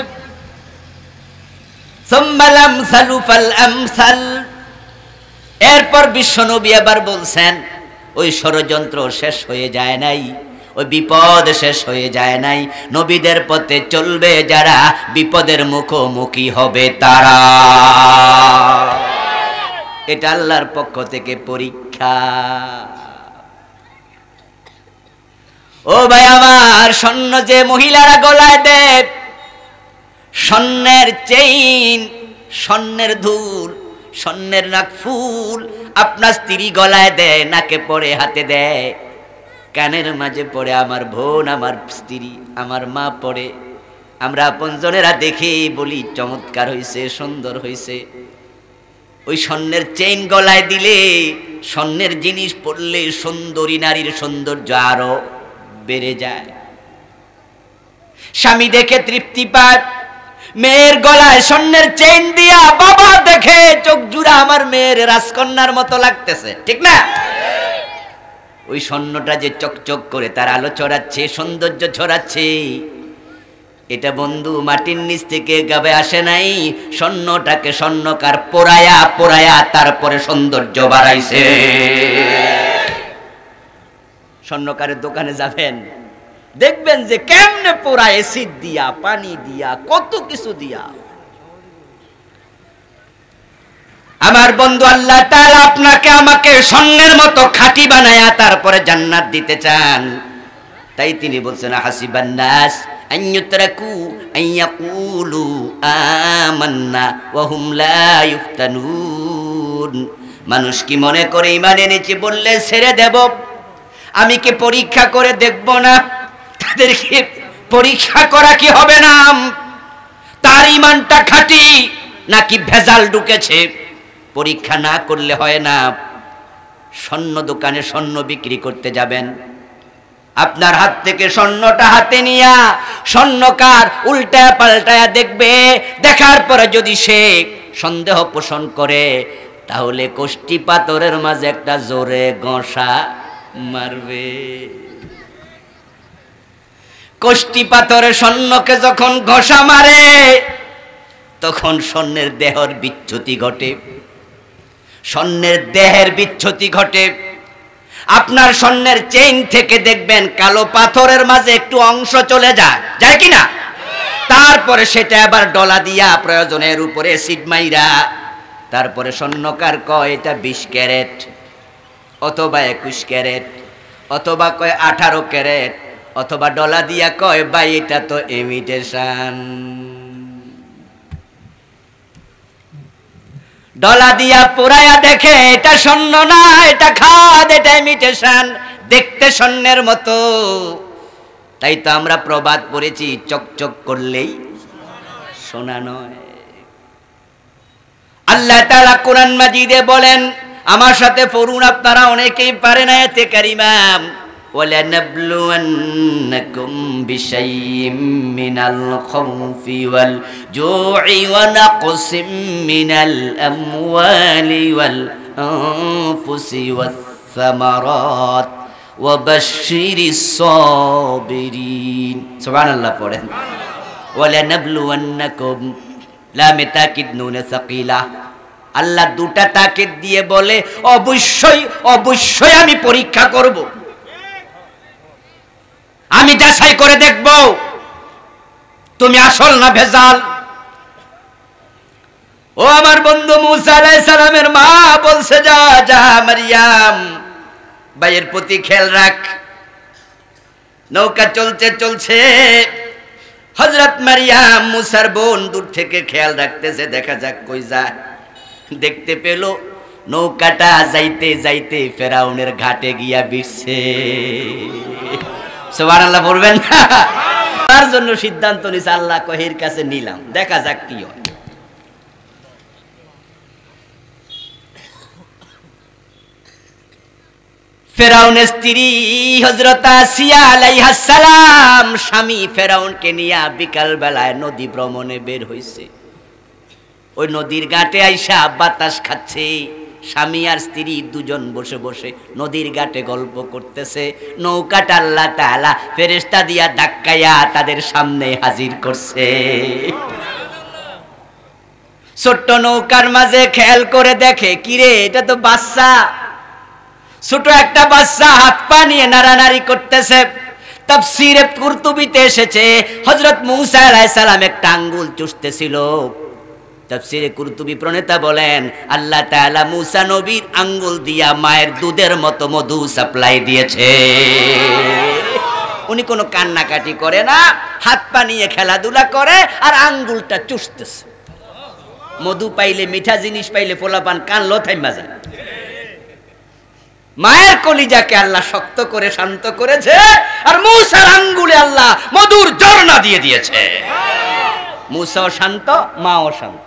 A: সুম্মাল আমসালু ফাল আমসাল, এরপর বিশ্বনবী আবার বলছেন ওই ষড়যন্ত্র শেষ হয়ে যায় নাই, ওই বিপদ শেষ হয়ে যায় নাই, নবীদের পথে চলবে যারা বিপদের মুখোমুখি হবে তারা। এটা আল্লাহর পক্ষ থেকে পরীক্ষা। ও ভাই আমার, স্বর্ণ যে মহিলারা গলায় দেয়, স্বর্ণের চেইন, স্বর্ণের দুল, স্বর্ণের নাকফুল আপনার স্ত্রী গলায় দেয়, নাকে পরে, হাতে দেয়, কানের মাঝে পড়ে, আমার বোন, আমার স্ত্রী, আমার মা পড়ে, আমরা আপনজনেরা দেখে বলি চমৎকার হইছে, সুন্দর হইছে। ওই স্বর্ণের চেইন গলায় দিলে, স্বর্ণের জিনিস পড়লে সুন্দরী নারীর সৌন্দর্য আরো বেড়ে যায়। স্বামী দেখে তৃপ্তি পায়, মেয়ের গলায় স্বর্ণের চেইন দিয়া বাবা দেখে চোখ জুড়া আমার মেয়ের রাজকন্যার মতো লাগতেছে, ঠিক না? ওই স্বর্ণটা যে চকচক করে তার আলো ছড়াচ্ছে, সৌন্দর্য ছড়াচ্ছে, এটা বন্ধু মাটির নিচ থেকে গাবে আসে নাই, স্বর্ণটাকে স্বর্ণকার পোড়ায়া পোড়ায়া তারপরে সৌন্দর্য বাড়াইছে। স্বর্ণকারের দোকানে যাবেন, দেখবেন যে কেমনে পোড়ায়, এসিড দিয়া, পানি দিয়া, কত কিছু দিয়া। আমার বন্ধু, আল্লাহ তাআলা আপনাকে আমাকে স্বর্ণের মতো খাঁটি বানায়া তারপরে জান্নাত দিতে চান। তাই তিনি বলছেন হাসিবান নাস আন ইউতরাকু আন ইয়াকুলু আমান্না ওয়া হুম লা ইফতানুন। মানুষ কি মনে করে ঈমান এনেছে বললে ছেড়ে দেব? আমি কি পরীক্ষা করে দেখব না? তাদেরকে পরীক্ষা করা কি হবে না? তার ঈমানটা খাঁটি নাকি ভেজাল ঢুকেছে, পরীক্ষা না করলে হয় না। স্বর্ণ দোকানে স্বর্ণ বিক্রি করতে যাবেন, আপনার হাত থেকে স্বর্ণটা হাতে নিয়া স্বর্ণকার উল্টায়া পাল্টায়া দেখবে, দেখার পরে যদি সে সন্দেহ পোষণ করে তাহলে কোষ্টি পাথরের মাঝে একটা জোরে ঘষা মারবে। কোষ্টি পাথরে স্বর্ণকে যখন ঘষা মারে তখন স্বর্ণের দেহের বিচ্যুতি ঘটে, স্বর্ণের দেহের বিচ্যুতি ঘটে। আপনার স্বর্ণের চেইন থেকে দেখবেন কালো পাথরের মাঝে একটু অংশ চলে যায়, যায় কিনা? তারপরে সেটা আবার ডলা দিয়া প্রয়োজনের উপরে অ্যাসিড মাইরা তারপরে স্বর্ণকার কয় এটা 20 ক্যারেট অথবা 21 ক্যারেট অথবা কয় 18 ক্যারেট অথবা ডলা দিয়া কয় ভাই এটা তো ইমিটেশন। ডলা দিয়া পুরায়া দেখে এটা স্বর্ণ না, এটা খাদ, এটা ইমিটেশন, দেখতে স্বর্ণের মতো। তাই তো আমরা প্রবাদ পড়েছি, চকচক করলেই সোনা নয়। আল্লাহ তাআলা কোরআন মাজিদে বলেন, আমার সাথে পড়ুন, আপনারা অনেকেই পারেন আয়াতে কারিমা, وَلَنَبْلُوَنَّكُمْ بِشَيْءٍ مِّنَ الْخَوْفِ وَالْجُوعِ وَنَقْصٍ مِّنَ الْأَمْوَالِ وَالْأَنفُسِ وَالثَّمَرَاتِ وَبَشِّرِ الصَّابِرِينَ। সুবহানাল্লাহ পড়েন। وَلَنَبْلُوَنَّكُمْ লামে তাকিদ নুনে সাকিলা। আল্লাহ দুটা তাকিদ দিয়ে বলে অবশ্যই অবশ্যই আমি পরীক্ষা করব, আমি যাচাই করে দেখব তুমি আসল না ভেজাল। ও আমার বন্ধু মুসা আলাইহিস সালামের মা বলছে, যা যা মারিয়াম ভাইয়ের প্রতি খেয়াল রাখ। নৌকা চলছে চলছে, হযরত মারিয়াম মুসার বোন দূর থেকে খেয়াল রাখতেছে, দেখা যাক কই যায়। দেখতে পেল নৌকাটা যাইতে যাইতে ফেরাউনের ঘাটে গিয়া বিছছে। সুবহানাল্লাহ বলবেন না? তার জন্য সিদ্ধান্ত নিছে আল্লাহ কহির কাছে নিলাম, দেখা যাক কি হয়। ফেরাউনের স্ত্রী হযরত আসিয়া আলাইহাস সালাম স্বামী ফেরাউনকে নিয়ে বিকাল বেলায় নদী ভ্রমণে বের হইছে। ওই নদীর ঘাটে আইসা বাতাস খাচ্ছে, স্বামী আর স্ত্রী দুজন বসে বসে নদীর ঘাটে গল্প করতেছে। নৌকাটা আল্লাহ তাআলা ফেরেশতা দিয়া ধাক্কায়া তাদের সামনে হাজির করছে। ছোট্ট নৌকার মাঝে খেয়াল করে দেখে, কিরে এটা তো বাচ্চা, ছোট একটা বাচ্চা হাত পা নিয়ে নাড়ানাড়ি করতেছে। তাফসীরে কুরতুবীতে এসেছে হযরত মূসা আলাইহিস সালাম একটা আঙ্গুল চুষতেছিল। তাফসীরে কুরতুবী প্রণেতা বলেন আল্লাহ তাআলা মূসা নবীর আঙ্গুল দিয়া মায়ের দুধের মতো মধু সাপ্লাই দিয়েছে। উনি কোনো কান্নাকাটি করে না, হাত পা নিয়ে খেলাধুলা করে আর আঙ্গুলটা চুষতেছে। মধু পাইলে, মিঠা জিনিস পাইলে পোলাপান কানলো থাইমা যায়। মায়ের কলিজাকে আল্লাহ শক্ত করে শান্ত করেছে, আর মূসার আঙ্গুলে আল্লাহ মধুর ঝর্ণা দিয়ে দিয়েছে। মূসাও শান্ত, মাও শান্ত।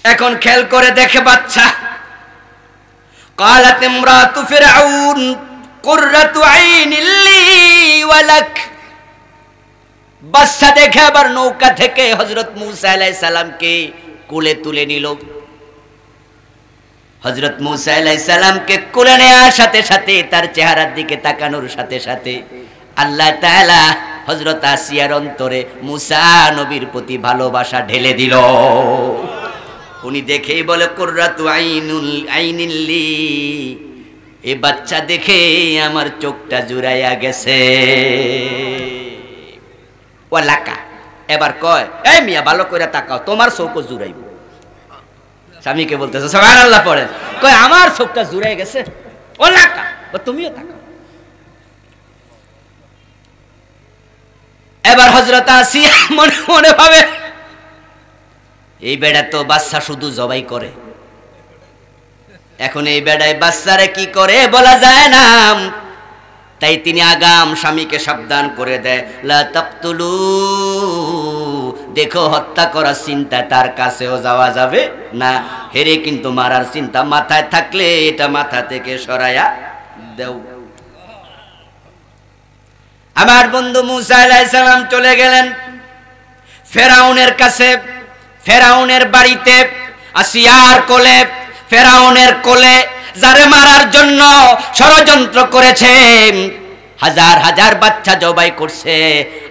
A: এখন খেয়াল করে দেখে বাচ্চা, قالت امرأة فرعون قرة عين لي ولك। বাচ্চা দেখে আবার নৌকা থেকে হযরত মূসা আলাইহিস সালামকে কোলে তুলে নিল। হযরত মূসা আলাইহিস সালামকে কোলে নেওয়ার সাথে সাথে তার চেহারার দিকে তাকানোর সাথে সাথে আল্লাহ তাআলা হযরত আসিয়ার অন্তরে মূসা নবীর প্রতি ভালোবাসা ঢেলে দিল। উনি দেখেই বলে কুররাতু আইনিল্লি, এই বাচ্চা দেখে আমার চোখটা জুড়াইয়া গেছে। ওয়ালাকা, এবার কয় এই মিয়া ভালো করে তাকাও, তোমার চোখও জুড়াইব। স্বামীকে বলতেছে সুবহানাল্লাহ পড়েন, কয় আমার চোখটা জুড়াই গেছে, ওয়ালাকা তুমিও তাকাও। এবার হযরত আসিয়া মনে মনে ভাবে এই বেড়া তো বাচ্চা শুধু জবাই করে, এখন এই বেড়ায় বাচ্চারে কি করে বলা যায় না। তাই তিনি আগাম স্বামীকে সাবধান করে দেয়, লা তাকতুলু, দেখো হত্যা করার চিন্তা তার কাছেও যাওয়া যাবে না, হেরে কিন্তু মারার চিন্তা মাথায় থাকলে এটা মাথা থেকে সরাইয়া দেও। আমার বন্ধু মূসা আলাইহিস সালাম চলে গেলেন ফেরাউনের কাছে, ফেরাউনের বাড়িতে, আসিয়ার কোলে, ফেরাউনের কোলে যারে মারার জন্য ষড়যন্ত্র করেছে, হাজার হাজার বাচ্চা জবাই করছে।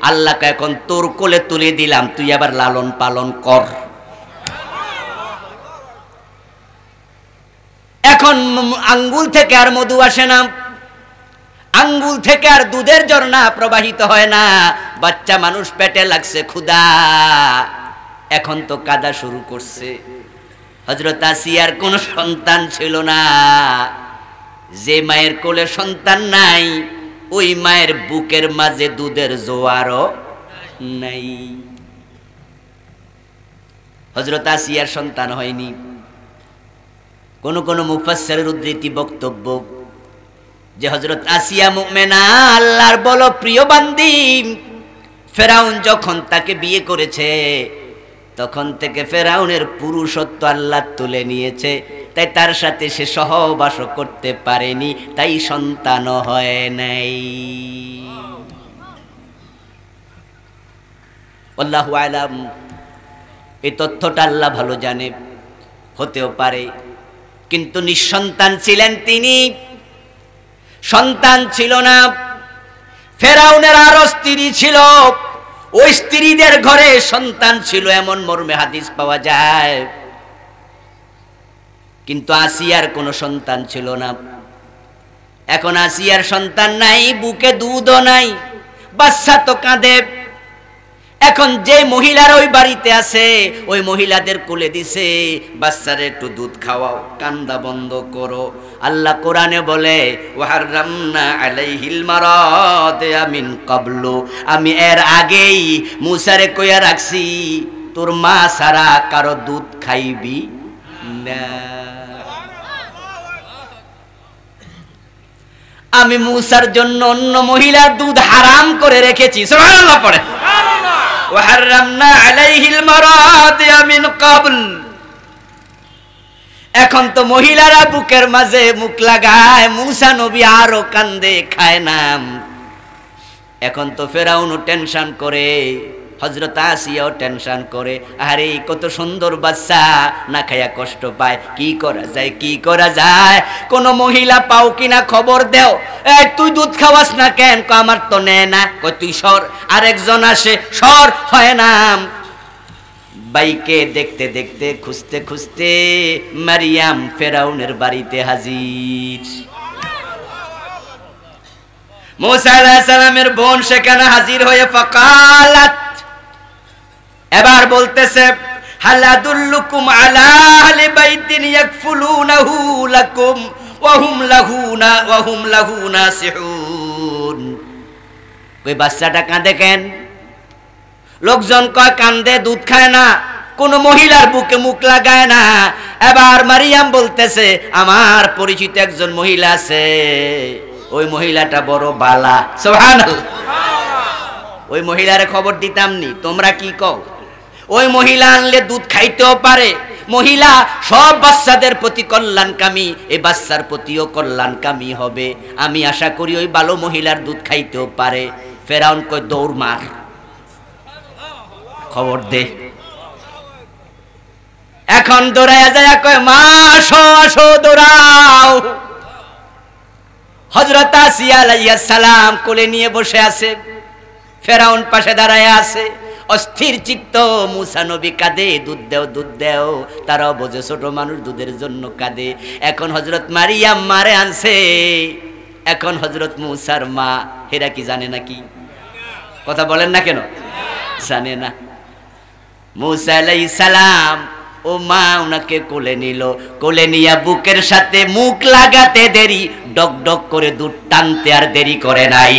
A: আল্লাহকে এখন তোর কোলে তুলে দিলাম, তুই আবার লালন পালন কর। এখন আঙ্গুল থেকে আর মধু আসে না, আঙ্গুল থেকে আর দুধের ঝর্ণা প্রবাহিত হয় না। বাচ্চা মানুষ, পেটে লাগছে ক্ষুধা, এখন তো কাঁদা শুরু করছে। হযরত আসিয়ার কোনো সন্তান ছিল না। যে মায়ের কোলে সন্তান নাই, ওই মায়ের বুকের মাঝে দুধের জোয়ারও নাই। হযরত আসিয়ার সন্তান হয়নি। কোন কোন মুফাসসিরের উদ্ধৃতি বক্তব্য যে হযরত আসিয়া মুমিনা, আল্লাহর বলো প্রিয় বান্দি, ফেরাউন যখন তাকে বিয়ে করেছে তখন থেকে ফেরাউনের পুরুষত্ব আল্লাহ তুলে নিয়েছে, তাই তার সাথে সে সহবাস করতে পারেনি, তাই সন্তান হয় নাই। আল্লাহু আ'লাম, এই তথ্যটা আল্লাহ ভালো জানে, হতেও পারে। কিন্তু নিঃসন্তান ছিলেন তিনি, সন্তান ছিল না। ফেরাউনের আরো স্ত্রী ছিল, ওই স্ত্রীদের ঘরে সন্তান ছিল, এমন মর্মে হাদিস পাওয়া যায়। কিন্তু আসিয়ার কোনো সন্তান ছিল না। এখন আসিয়ার সন্তান নাই, বুকে দুধও নাই, বাচ্চা তো কাঁদে। এখন যে মহিলার ওই বাড়িতে আছে, ওই মহিলাদের কোলে দিছে, বাচ্চারে একটু দুধ খাওয়াও, কান্দা বন্ধ করো। আল্লাহ কোরআনে বলে ওয়াহাররামনা আলাইহিল মারাদিয়া মিন ক্বাবলু, আমি এর আগেই মূসারে কইয়া রাখছি তোর মা ছাড়া কারো দুধ খাইবি না। আমি মূসার জন্য অন্য মহিলার দুধ হারাম করে রেখেছি। সুবহানাল্লাহ পড়ে, ওয়াহাররামনা আলাইহিল মারাদিয়া মিন ক্বাবল। এখন তো মহিলারা বুকের মাঝে মুখ লাগায়, মূসা নবী আরো কান্দে, খায় না। এখন তো ফেরাউন টেনশন করে, হযরত আসিয়াও টেনশন করে, আরে কত সুন্দর বাচ্চা, না খায়া কষ্ট পায়, কি করা যায়, কোন মহিলা পাও কিনা খবর দেও। এই তুই দুধ খাওয়াস না কেন? আমার তো নেয় না। কই তুই সর। আরেকজন আসে, সর, হয় না। বাইকে দেখতে দেখতে খুঁজতে খুঁজতে মারিয়াম ফেরাউনের বাড়িতে হাজির। মুসা আলাইহিস সালামের বোন সেখানে হাজির হয়ে ফাকালাত, এবার বলতেছে, হাল আদুল্লুকুম আলা আহলি বাইতিন ইয়াকফুলুনাহু লাকুম ওয়া হুম লাহু নাসিহুন। ওই বাচ্চাটা কাঁদে কেন? লোকজন কয় কান্দে, দুধ খায় না, কোন মহিলার বুকে মুখ লাগায় না। এবার মারিয়াম বলতেছে, আমার পরিচিত একজন মহিলা আছে, ওই মহিলাটা বড় বালা। সুবহানাল্লাহ। ওই মহিলারে খবর দিতাম নি, তোমরা কি কও? ওই মহিলা আনলে দুধ খাইতেও পারে, মহিলা সব বাচ্চাদের প্রতি কল্যাণকামী, এই বাচ্চার প্রতিও কল্যাণকামী হবে। আমি আশা করি ওই ভালো মহিলার দুধ খাইতেও পারে। ফেরাউন কয় দৌড় মার, খবর দে। এখন দৌড়ায়া যায় কয় মা আসো আসো, দৌড়াও। হযরত আসিয়া আলাইহিস সালাম কোলে নিয়ে বসে আছে, ফেরাউন পাশে দাঁড়ায় আছে, অস্থির চিত্ত। মুসা নবী কাঁদে, দুধ দেও দুধ দেও। তারাও বোঝে ছোট মানুষ দুধের জন্য কাঁদে। এখন হযরত মারিয়াম মারে আনছে, এখন হযরত মুসার মা, এরা কি জানে নাকি? কথা বলেন না কেন? জানে না। মুসা আলাইহিস সালাম ও মা ওনাকে কোলে নিল, কোলে নিয়ে বুকের সাথে মুখ লাগাতে দেরি, ডক ডক করে দুধ টানতে আর দেরি করে নাই।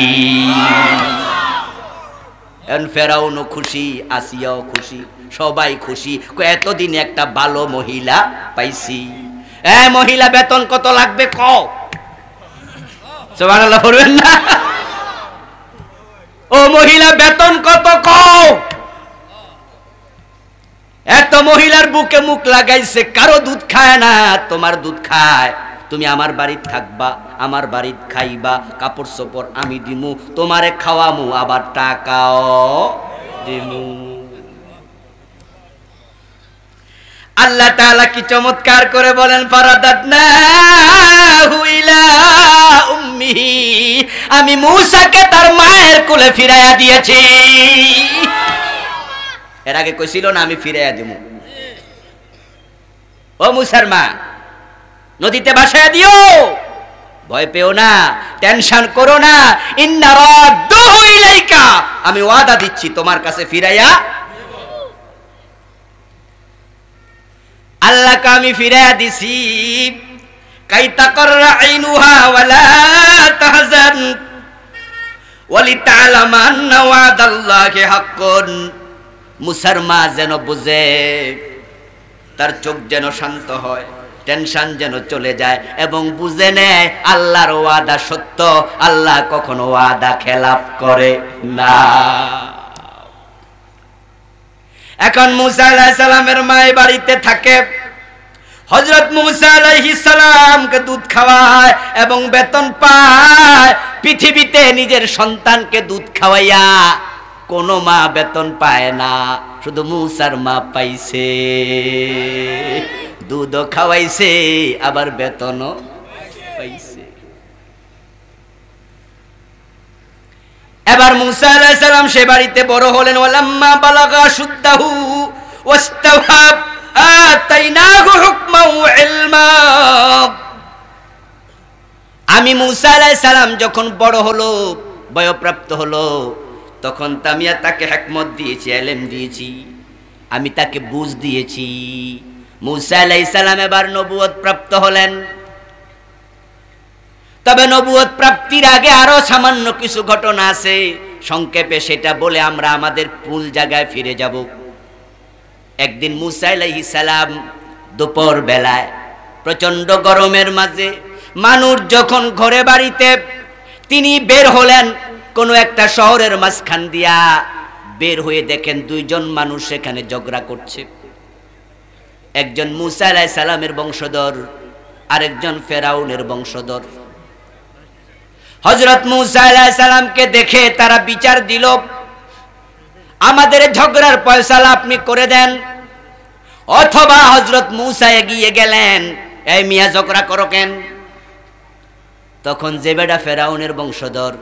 A: ফেরাউনও খুশি, আসিয়াও খুশি, সবাই খুশি। এতদিনে একটা ভালো মহিলা পাইছি। মহিলা বেতন কত লাগবে কও? সুবহানাল্লাহ বলবেন না? ও মহিলা বেতন কত কও? এত মহিলার বুকে মুখ লাগাইছে, কারো দুধ খায় না, তোমার দুধ খায়। তুমি আমার বাড়িতে থাকবা, আমার বাড়িতে খাইবা, কাপড় চোপড় আমি দিমু, তোমারে খাওয়ামু, আবার টাকাও দিমু। আল্লাহ তাআলা কি চমৎকার করে বলেন, ফারাদাদনাহু ইলা উম্মিহি, আমি মূসাকে তার মায়ের কোলে ফিরাইয়া দিয়েছি। এর আগে কইছিল না আমি ফিরাইয়া দিমু। ও মুসার মা, নদীতে ভাসাইয়া দিও, ভয় পেও না, টেনশন করো না। ইন্না রাদ্দুহু ইলাইকা, আমি ওয়াদা দিচ্ছি তোমার কাছে ফিরাইয়া আল্লাহকে আমি ফিরাইয়া দিছি। কাইতাকাররা আইনুহা ওয়ালা তাহজান ওয়ালিতাআলামা আন্না ওয়াদাল্লাহি হাক্কুন। মুসার মা যেন বুঝে, তার চোখ যেন শান্ত হয়, টেনশন যেন চলে যায়, এবং বুঝে নেয় আল্লাহর ওয়াদা সত্য, আল্লাহ কখনো ওয়াদা খেলাফ করে না। এখন মুসা আলাইহিস সালামের মায়ের বাড়িতে থাকে। হযরত মুসা আলাইহিস সালামকে দুধ খাওয়ায় এবং বেতন পায়। পৃথিবীতে নিজের সন্তানকে দুধ খাওয়াইয়া কোন মা বেতন পায় না, শুধু মুসার মা পাইছে। দুধও খাওয়াইছে, আবার বেতনও পাইছে। এবার মুসা আলাইহিস সালাম সে বাড়িতে বড় হলেন। ওয়ালাম্মা বালাগা শুদ্দাহু ওয়াস্তাওয়া আতাইনাহু হুকমান ওয়া ইলমা। আমি মুসা আলাইহিস সালাম যখন বড় হলো, বয়ঃপ্রাপ্ত হলো, তখন তামিয়া তাকে হিকমত দিয়েছি, ইলম দিয়েছি, আমি তাকে বুঝ দিয়েছি। মুসা আলাইহিস সালাম এবার নবুয়ত প্রাপ্ত হলেন। তবে নবুয়ত প্রাপ্তির আগে আরো সামান্য কিছু ঘটনা আছে, সংক্ষেপে সেটা বলে আমরা আমাদের মূল জায়গায় ফিরে যাব। একদিন মুসা আলাইহিস সালাম দুপুর বেলায় প্রচন্ড গরমের মাঝে মানুষ যখন ঘরে বাড়িতে, তিনি বের হলেন কোন একটা শহরের মাঝখান দিয়া। বের হয়ে দেখেন দুইজন মানুষ সেখানে ঝগড়া করছে। একজন মুসা আলাইহিস সালামের বংশধর, আরেকজন ফেরাউনের বংশধর। হযরত মুসা আলাইহিস সালামকে দেখে তারা বিচার দিল, আমাদের ঝগড়ার ফয়সালা আপনি করে দেন। অথবা হযরত মূসা এগিয়ে গেলেন, এই মিয়া ঝগড়া করো কেন? তখন যে বেটা ফেরাউনের বংশধর,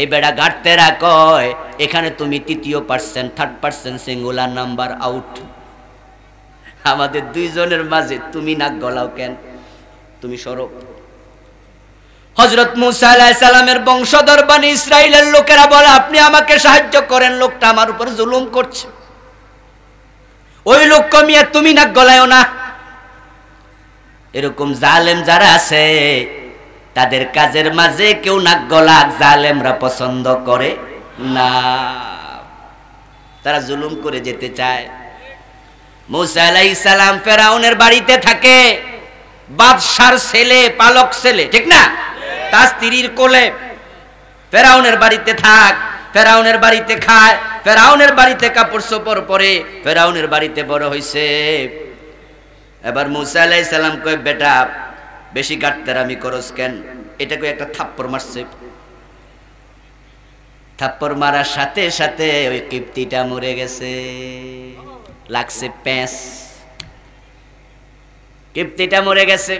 A: এই বেটা গাড়তেরা কয়, এখানে তুমি তৃতীয় person, third person singular number out. আমাদের দুইজনের মাঝে তুমি নাক গলাও কেন? তুমি সরো। হযরত মূসা আলাইহিস সালামের বংশধর বনি ইসরাইলের লোকেরা বলে, আপনি আমাকে সাহায্য করেন, লোকটা আমার উপর জুলুম করছে। ওই লোক কমিয়া তুমি নাক গলায়ও না। এরকম জালেম যারা আছে তাদের কাজের মাঝে কেউ নাক গলাক জালেমরা পছন্দ করে না, তারা জুলুম করে যেতে চায়। মূসা আলাইহিস সালাম ফেরাউনের বাড়িতে থাকে, বাদশার ছেলে, পালক ছেলে, ঠিক না? তার স্ত্রীর কোলে ফেরাউনের বাড়িতে থাক, ফেরাউনের বাড়িতে খায়, ফেরাউনের বাড়িতে কাপড় চোপড় পরে, ফেরাউনের বাড়িতে বড় হইছে। এবার মূসা আলাইহিস সালাম কয়, বেটা বেশি গাটতেরামি করস কেন? এটাকে একটা থাপ্পড় মারছে। থাপ্পড় মারার সাথে সাথে ওই কিপ্তিটা মরে গেছে, লাগছে প্যাঁচ, কিপ্তিটা মরে গেছে।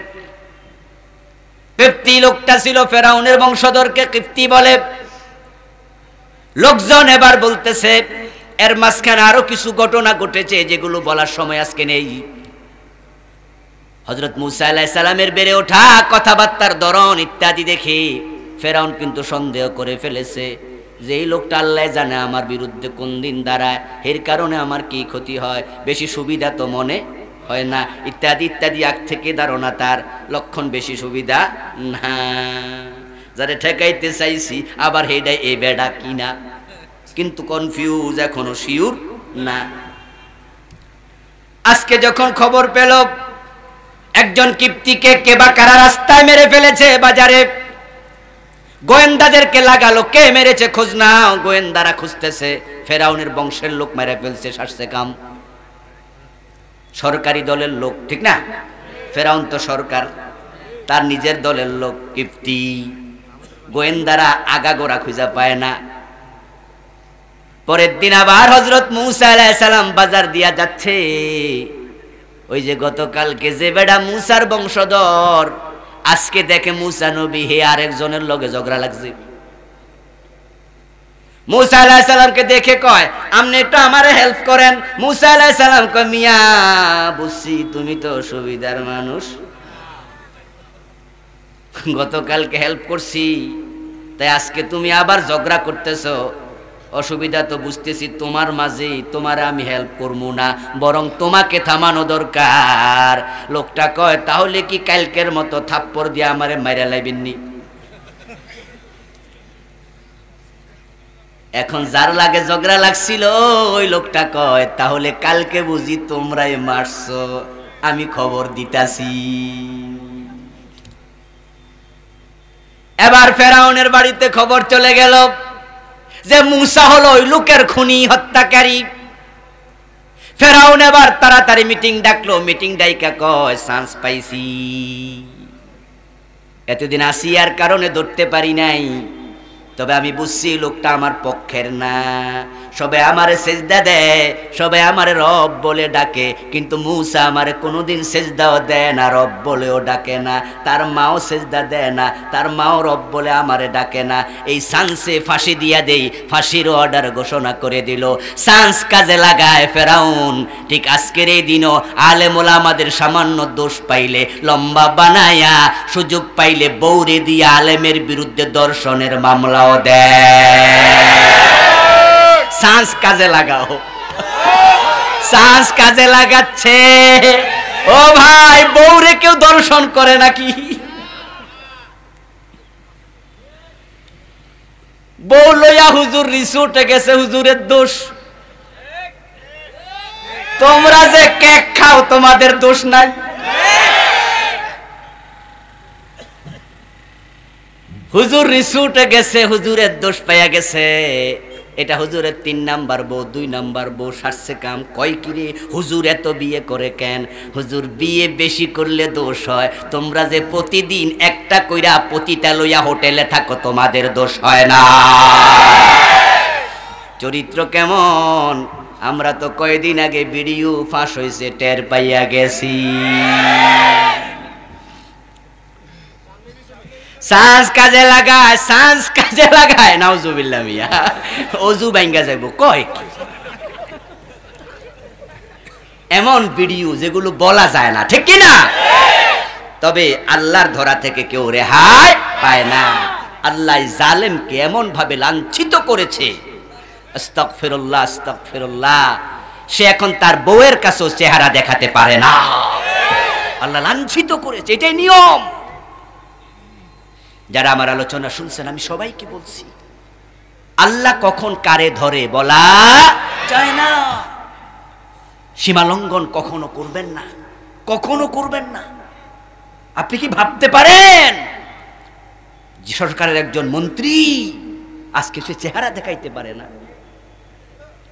A: কিপ্তি লোকটা ছিল ফেরাউনের বংশধরকে কিপ্তি বলে। লোকজন এবার বলতেছে, এর মাঝখানে আরো কিছু ঘটনা ঘটেছে যেগুলো বলার সময় আজকে নেই। হযরত মূসা আলাইহিস সালামের বেড়ে ওঠা কথাবার্তার ধরন ইত্যাদি দেখে ফেরাউন কিন্তু সন্দেহ করে ফেলেছে যে এই লোকটা আল্লাহ জানে আমার বিরুদ্ধে কোন দিন দাঁড়ায়, এর কারণে আমার কি ক্ষতি হয়, বেশি সুবিধা তো মনে হয় না, ইত্যাদি ইত্যাদি। আগ থেকে ধারণা তার লক্ষণ বেশি সুবিধা না, যারা ঠেকাইতে চাইছি আবার হেডাই এ বেডা কিনা, কিন্তু কনফিউজ, এখনো শিওর না। আজকে যখন খবর পেল একজন কিপ্তিকে কে বা কারা রাস্তায় মেরে ফেলেছে, বাজারে গোয়েন্দাদেরকে লাগালো, কে মেরেছে খোঁজ নাও। গোয়েন্দারা খুঁজতেছে, ফেরাউনের বংশের লোক মেরে ফেলছে, সারছে কাম। সরকারি দলের লোক, ঠিক না? ফেরাউন তো সরকার, তার নিজের দলের লোক কিপ্তি। গোয়েন্দারা আগাগোড়া খুঁজে পায় না। পরের দিন আবার হযরত মূসা আলাইহিস সালাম বাজার দিয়া যাচ্ছে, ওই যে গতকালকে যে বেটা মূসার বংশধর, আজকে দেখে মূসা নবী হে আরেকজনের লগে ঝগড়া লাগছে। মূসা আলাইহিস সালামকে দেখে কয়, আপনি একটু আমারে হেল্প করেন। মূসা আলাইহিস সালাম কয়, মিয়া বুঝছি তুমি তো সুবিধার মানুষ, গতকালকে হেল্প করছি, তাই আজকে তুমি আবার ঝগড়া করতেছো, অসুবিধা তো বুঝতেছি তোমার মাঝে, তোমার আমি হেল্প করবো না, বরং তোমাকে থামানো দরকার। লোকটা কয়, তাহলে কি কালকের মতো থাপ্পড় দিয়ে আমারে মাইরা লাইবেননি? এখন যার লাগে ঝগড়া লাগছিল ওই লোকটা কয়, তাহলে কালকে বুঝি তোমরাই মারছো, আমি খবর দিতাছি। এবার ফেরাউনের বাড়িতে খবর চলে গেল যে মূসা হলো ওই লোকের খুনি, হত্যাকারী। ফেরাউন এবার তাড়াতাড়ি মিটিং ডাকলো, মিটিং ডাইকা কয়, চান্স পাইছি, এতদিন আসিয়ার কারণে ধরতে পারি নাই, তবে আমি বুঝছি লোকটা আমার পক্ষের না। সবে আমারে সেজদা দেয়, সবে আমারে রব বলে ডাকে, কিন্তু মূসা আমারে কোনোদিন সেজদাও দেয় না, রব বলেও ডাকে না। তার মাও সেজদা দেয় না, তার মাও রব বলে আমারে ডাকে না। এই চান্সে ফাঁসি দিয়া দেই, ফাঁসির অর্ডার ঘোষণা করে দিল। চান্স কাজে লাগায় ফেরাউন। ঠিক আজকের এই দিনও আলেম ওলামাদের সামান্য দোষ পাইলে লম্বা বানায়া, সুযোগ পাইলে বৌরে দিয়া আলেমের বিরুদ্ধে দর্শনের মামলাও দেয়। চান্স কাজে লাগাও, চান্স কাজে লাগাচ্ছে। ও ভাই, বউরে কেউ দর্শন করে নাকি? বউ লইয়া হুজুর রিসোর্টে গেছে, হুজুরের দোষ। তোমরা যে কেক খাও তোমাদের দোষ নাই। হুজুর রিসোর্টে গেছে, হুজুরের দোষ পাইয়া গেছে। এটা হুজুরের 3 নাম্বার বউ, 2 নাম্বার বউ, সারছে কাম। কয় কিরে হুজুর এত বিয়ে করে কেন? হুজুর বিয়ে বেশি করলে দোষ হয়, তোমরা যে প্রতিদিন একটা কইরা পতিতা লইয়া হোটেলে থাকো তোমাদের দোষ হয় না। চরিত্র কেমন আমরা তো কয়েকদিন আগে ভিডিও ফাঁস হয়েছে টের পাইয়া গেছি। সাঁস কাজে লাগায় নাউজুবিল্লাহ মিয়া অজু ভাঙ্গা যাইব কয় কি এমন ভিডিও যেগুলো বলা যায় না, ঠিক কি না? তবে আল্লাহর ধরা থেকে কেউ রেহাই পায় না। আল্লাহ জালেমকে এমন ভাবে লাঞ্ছিত করেছে, আস্তাগফিরুল্লাহ আস্তাগফিরুল্লাহ, সে এখন তার বউয়ের কাছেও চেহারা দেখাতে পারে না। আল্লাহ লাঞ্ছিত করেছে, এটাই নিয়ম। যারা আমার আলোচনা শুনছেন আমি সবাইকে বলছি, আল্লাহ কখন কারে ধরে বলা যায় না। সীমা লঙ্ঘন কখনো করবেন না, কখনো করবেন না। আপনি কি ভাবতে পারেন যে সরকারের একজন মন্ত্রী আজকে সে চেহারা দেখাইতে পারে না?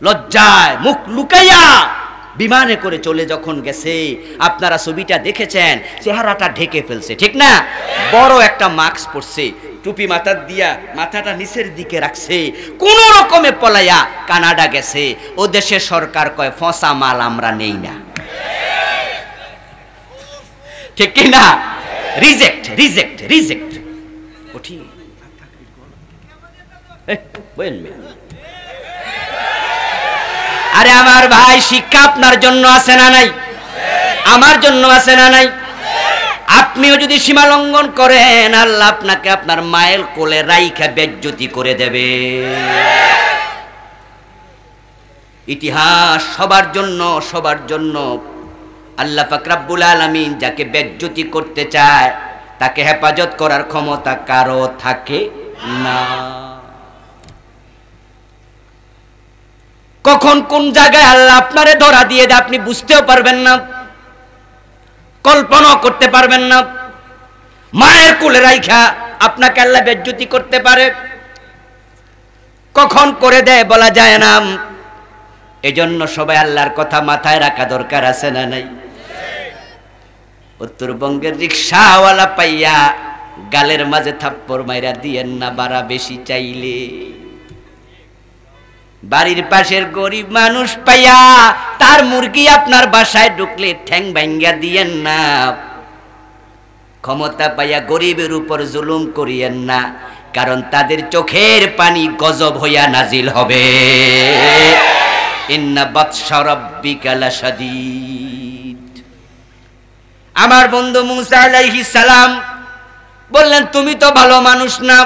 A: লজ্জায় মুখ লুকাইয়া বিমানে করে চলে যখন গেছে, আপনারা ছবিটা দেখেছেন, চেহারাটা ঢেকে ফেলছে, ঠিক না? বড় একটা মাস্ক পরছে, টুপি মাথার দিয়া মাথাটা নিচের দিকে রাখছে, কোন রকমে পলাইয়া কানাডা গেছে। ও দেশের সরকার কয় ফসা মাল আমরা নেই না, ঠিক কি না? Reject reject reject. উঠি আরে আমার ভাই, শিক্ষা আপনার জন্য আছে না নাই? আমার জন্য আছে না নাই? আপনিও যদি সীমা লঙ্ঘন করেন, আল্লাহ আপনাকে আপনার মায়ের কোলে রাইখা বেজ্জতি করে দেবে। ইতিহাস সবার জন্য, সবার জন্য। আল্লাহ পাক রব্বুল আলামিন যাকে বেজ্জতি করতে চায় তাকে হেফাজত করার ক্ষমতা কারো থাকে না। কখন কোন জায়গায় আল্লাহ আপনারে ধরা দিয়ে দেয় আপনি বুঝতেও পারবেন না, কল্পনাও করতে পারবেন না। মায়ের কোলে রাইখা আপনাকে আল্লাহ বেজ্জতি করতে পারে, কখন করে দেয় বলা যায় না। এজন্য সবাই আল্লাহর কথা মাথায় রাখা দরকার আছে না নাই? উত্তরবঙ্গের রিকশাওয়ালা পাইয়া গালের মাঝে থাপ্পড় মাইরা দিয়েন না বাড়া বেশি চাইলে। বাড়ির পাশের গরিব মানুষ পাইয়া তার মুরগি আপনার বাসায় ঢুকলে ঠ্যাং ভাঙ্গা দিয়েন না। ক্ষমতা পাইয়া গরিবের উপর জুলুম করিয়েন না, কারণ তাদের চোখের পানি গজব হইয়া নাজিল হবে। ইন্না বাতশা রাব্বিকা লাশাদীদ। আমার বন্ধু মুসা আলাইহিস সালাম বললেন, তুমি তো ভালো মানুষ না।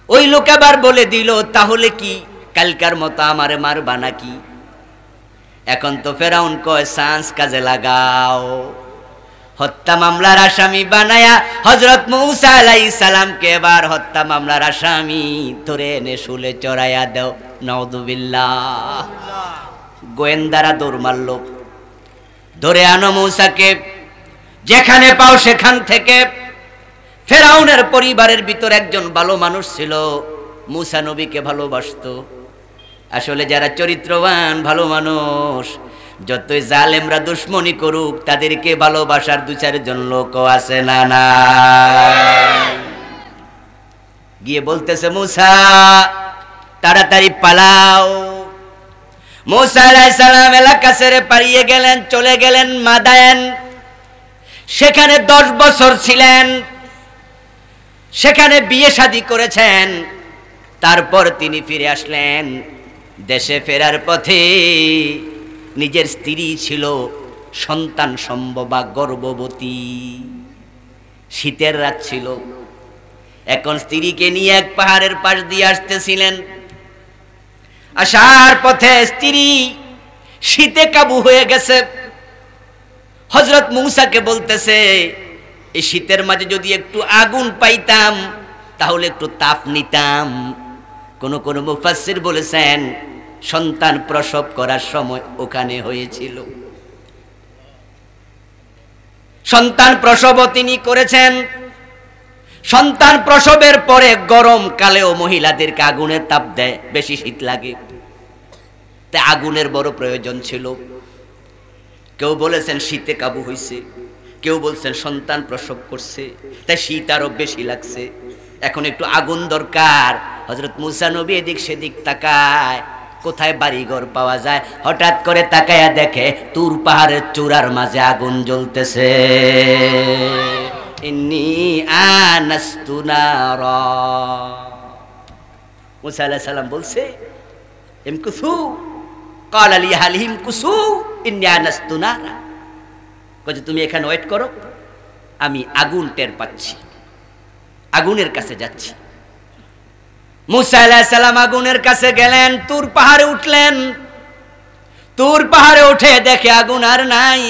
A: ওই লোক আবার বলে দিল, তাহলে কি কালকার মতো আমারে মারবা নাকি? এখন তো ফেরাউন কয় চান্স কাজে লাগাও, হত্যা মামলার আসামি বানায়া হযরত মুসা আলাইহিস সালামকে এবার হত্যা মামলার আসামি ধরে এনে শুলে চড়াইয়া দাও। নাউযুবিল্লাহ। গোয়েন্দারা দৌড় মারল, ধরে আনো মুসাকে, যেখানে পাও সেখান থেকে। ফেরাউনের পরিবারের ভিতর একজন ভালো মানুষ ছিল, মুসা নবীকে ভালোবাসতো। আসলে যারা চরিত্রবান ভালো মানুষ, যতই জালেমরা দুশ্মনী করুক, তাদেরকে ভালোবাসার দু চারজন লোকও আছে না না। গিয়ে বলতেছে, মুসা তাড়াতাড়ি পালাও। মুসা আলাইহিস সালাম এলাকা ছেড়ে পালিয়ে গেলেন, চলে গেলেন মাদায়েন। সেখানে 10 বছর ছিলেন, সেখানে বিয়ে শাদী করেছেন। তারপর তিনি ফিরে আসলেন। দেশে ফেরার পথে নিজের স্ত্রী ছিল সন্তান সম্ভবা গর্ভবতী, শীতের রাত ছিল। এখন স্ত্রীকে নিয়ে এক পাহাড়ের পাশ দিয়ে আসতেছিলেন। আসার পথে স্ত্রী শীতে কাবু হয়ে গেছে। হযরত মুসাকে বলতেছে, এই শীতের মাঝে যদি একটু আগুন পাইতাম তাহলে একটু তাপ নিতাম। কোন কোন মুফাসসির বলেছেন সন্তান প্রসব করার সময় ওখানে হয়েছিল। সন্তান প্রসব তিনি করেছেন। সন্তান প্রসবের পরে গরমকালেও মহিলাদেরকে আগুনের তাপ দেয়, বেশি শীত লাগে, তাই আগুনের বড় প্রয়োজন ছিল। কেউ বলেছেন শীতে কাবু হয়েছে, কেউ বলছেন সন্তান প্রসব করছে, তাই শীত আরো বেশি লাগছে। এখন একটু আগুন দরকার। হযরত মূসা নবী এদিক সেদিক তাকায়, কোথায় বাড়িঘর পাওয়া যায়। হঠাৎ করে তাকায়া দেখে তুর পাহাড়ের চূড়ার মাঝে আগুন জ্বলতেছে। ইন্নী আনাস্তু নারা, মূসা আলাইহিস সালাম বলছে ইমকুসু, ক্বালা লি আহলিহিম কুসু ইন্নী আনাস্তু নারা, কইছে তুমি এখানে ওয়েট করো, আমি আগুন টের পাচ্ছি, আগুনের কাছে যাচ্ছি। মূসা আলাইহিস সালাম আগুনের কাছে গেলেন, তুর পাহাড়ে উঠলেন। তুর পাহাড়ে উঠে দেখে আগুন আর নাই।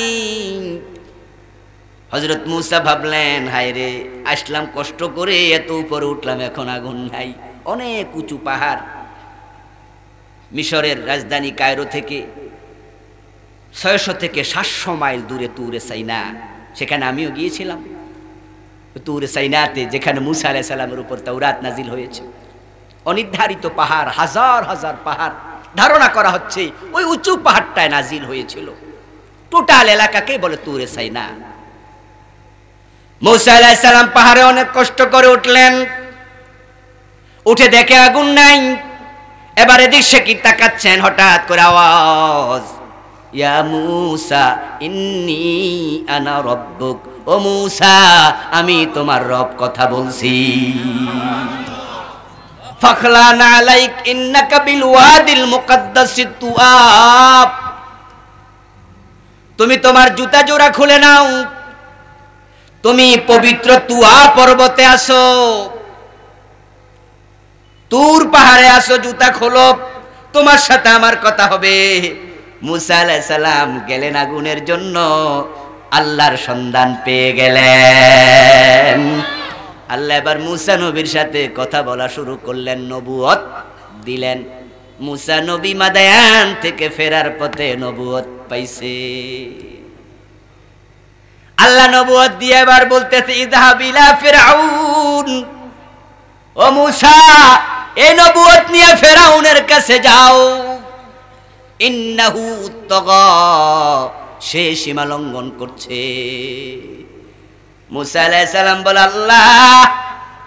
A: হযরত মূসা ভাবলেন, হায় রে, আসলাম কষ্ট করে, এত উপরে উঠলাম, এখন আগুন নাই। অনেক উঁচু পাহাড়। মিশরের রাজধানী কায়রো থেকে 600 থেকে 700 মাইল দূরে তুরে সাইনা, সেখানে আমিও গিয়েছিলাম। তুরে সাইনাতে যেখানে মূসা আলাইহিস সালামের উপর তাওরাত নাজিল হয়েছে, অনির্ধারিত পাহাড়, হাজার হাজার পাহাড়, ধারণা করা হচ্ছে ওই উঁচু পাহাড়টায় নাজিল হয়েছিল। টোটাল এলাকাকে বলে তুরে সাইনা। মূসা আলাইহিস সালাম পাহাড়ে অনেক কষ্ট করে উঠলেন, উঠে দেখে আগুন নাই। এবারে দিশে কি তাকাচ্ছেন, হঠাৎ করে আওয়াজ, ইয়া মূসা ইন্নী আনা রব্বুক, ও মূসা আমি তোমার রব কথা বলছি। ফাখলানা আলাইক ইন্নাকা বিল ওয়াদিল মুকদ্দাসি তুআব, তুমি তোমার জুতা জোড়া খুলে নাও, তুমি পবিত্র তুয়া পর্বতে আসো, তুর পাহাড়ে আসো, জুতা খোলো, তোমার সাথে আমার কথা হবে। মূসা আলাইহিস সালাম গেলেন আগুনের জন্য, আল্লাহর সন্ধান পেয়ে গেলেন। আল্লাহ এবার মূসা নবীর সাথে কথা বলা শুরু করলেন, নবুয়ত দিলেন। মূসা নবী মাদায়ান থেকে ফেরার পথে নবুয়ত পাইছে। আল্লাহ নবুয়ত দিয়ে এবার বলতেছে, ইযহাব ইলা ফিরআউন, ও মূসা এই নবুয়ত নিয়ে ফেরাউনের কাছে যাও। ইন্নাহু তাগা, সে সীমা লঙ্ঘন করছে। মূসা আলাইহিস সালাম বলে, আল্লাহ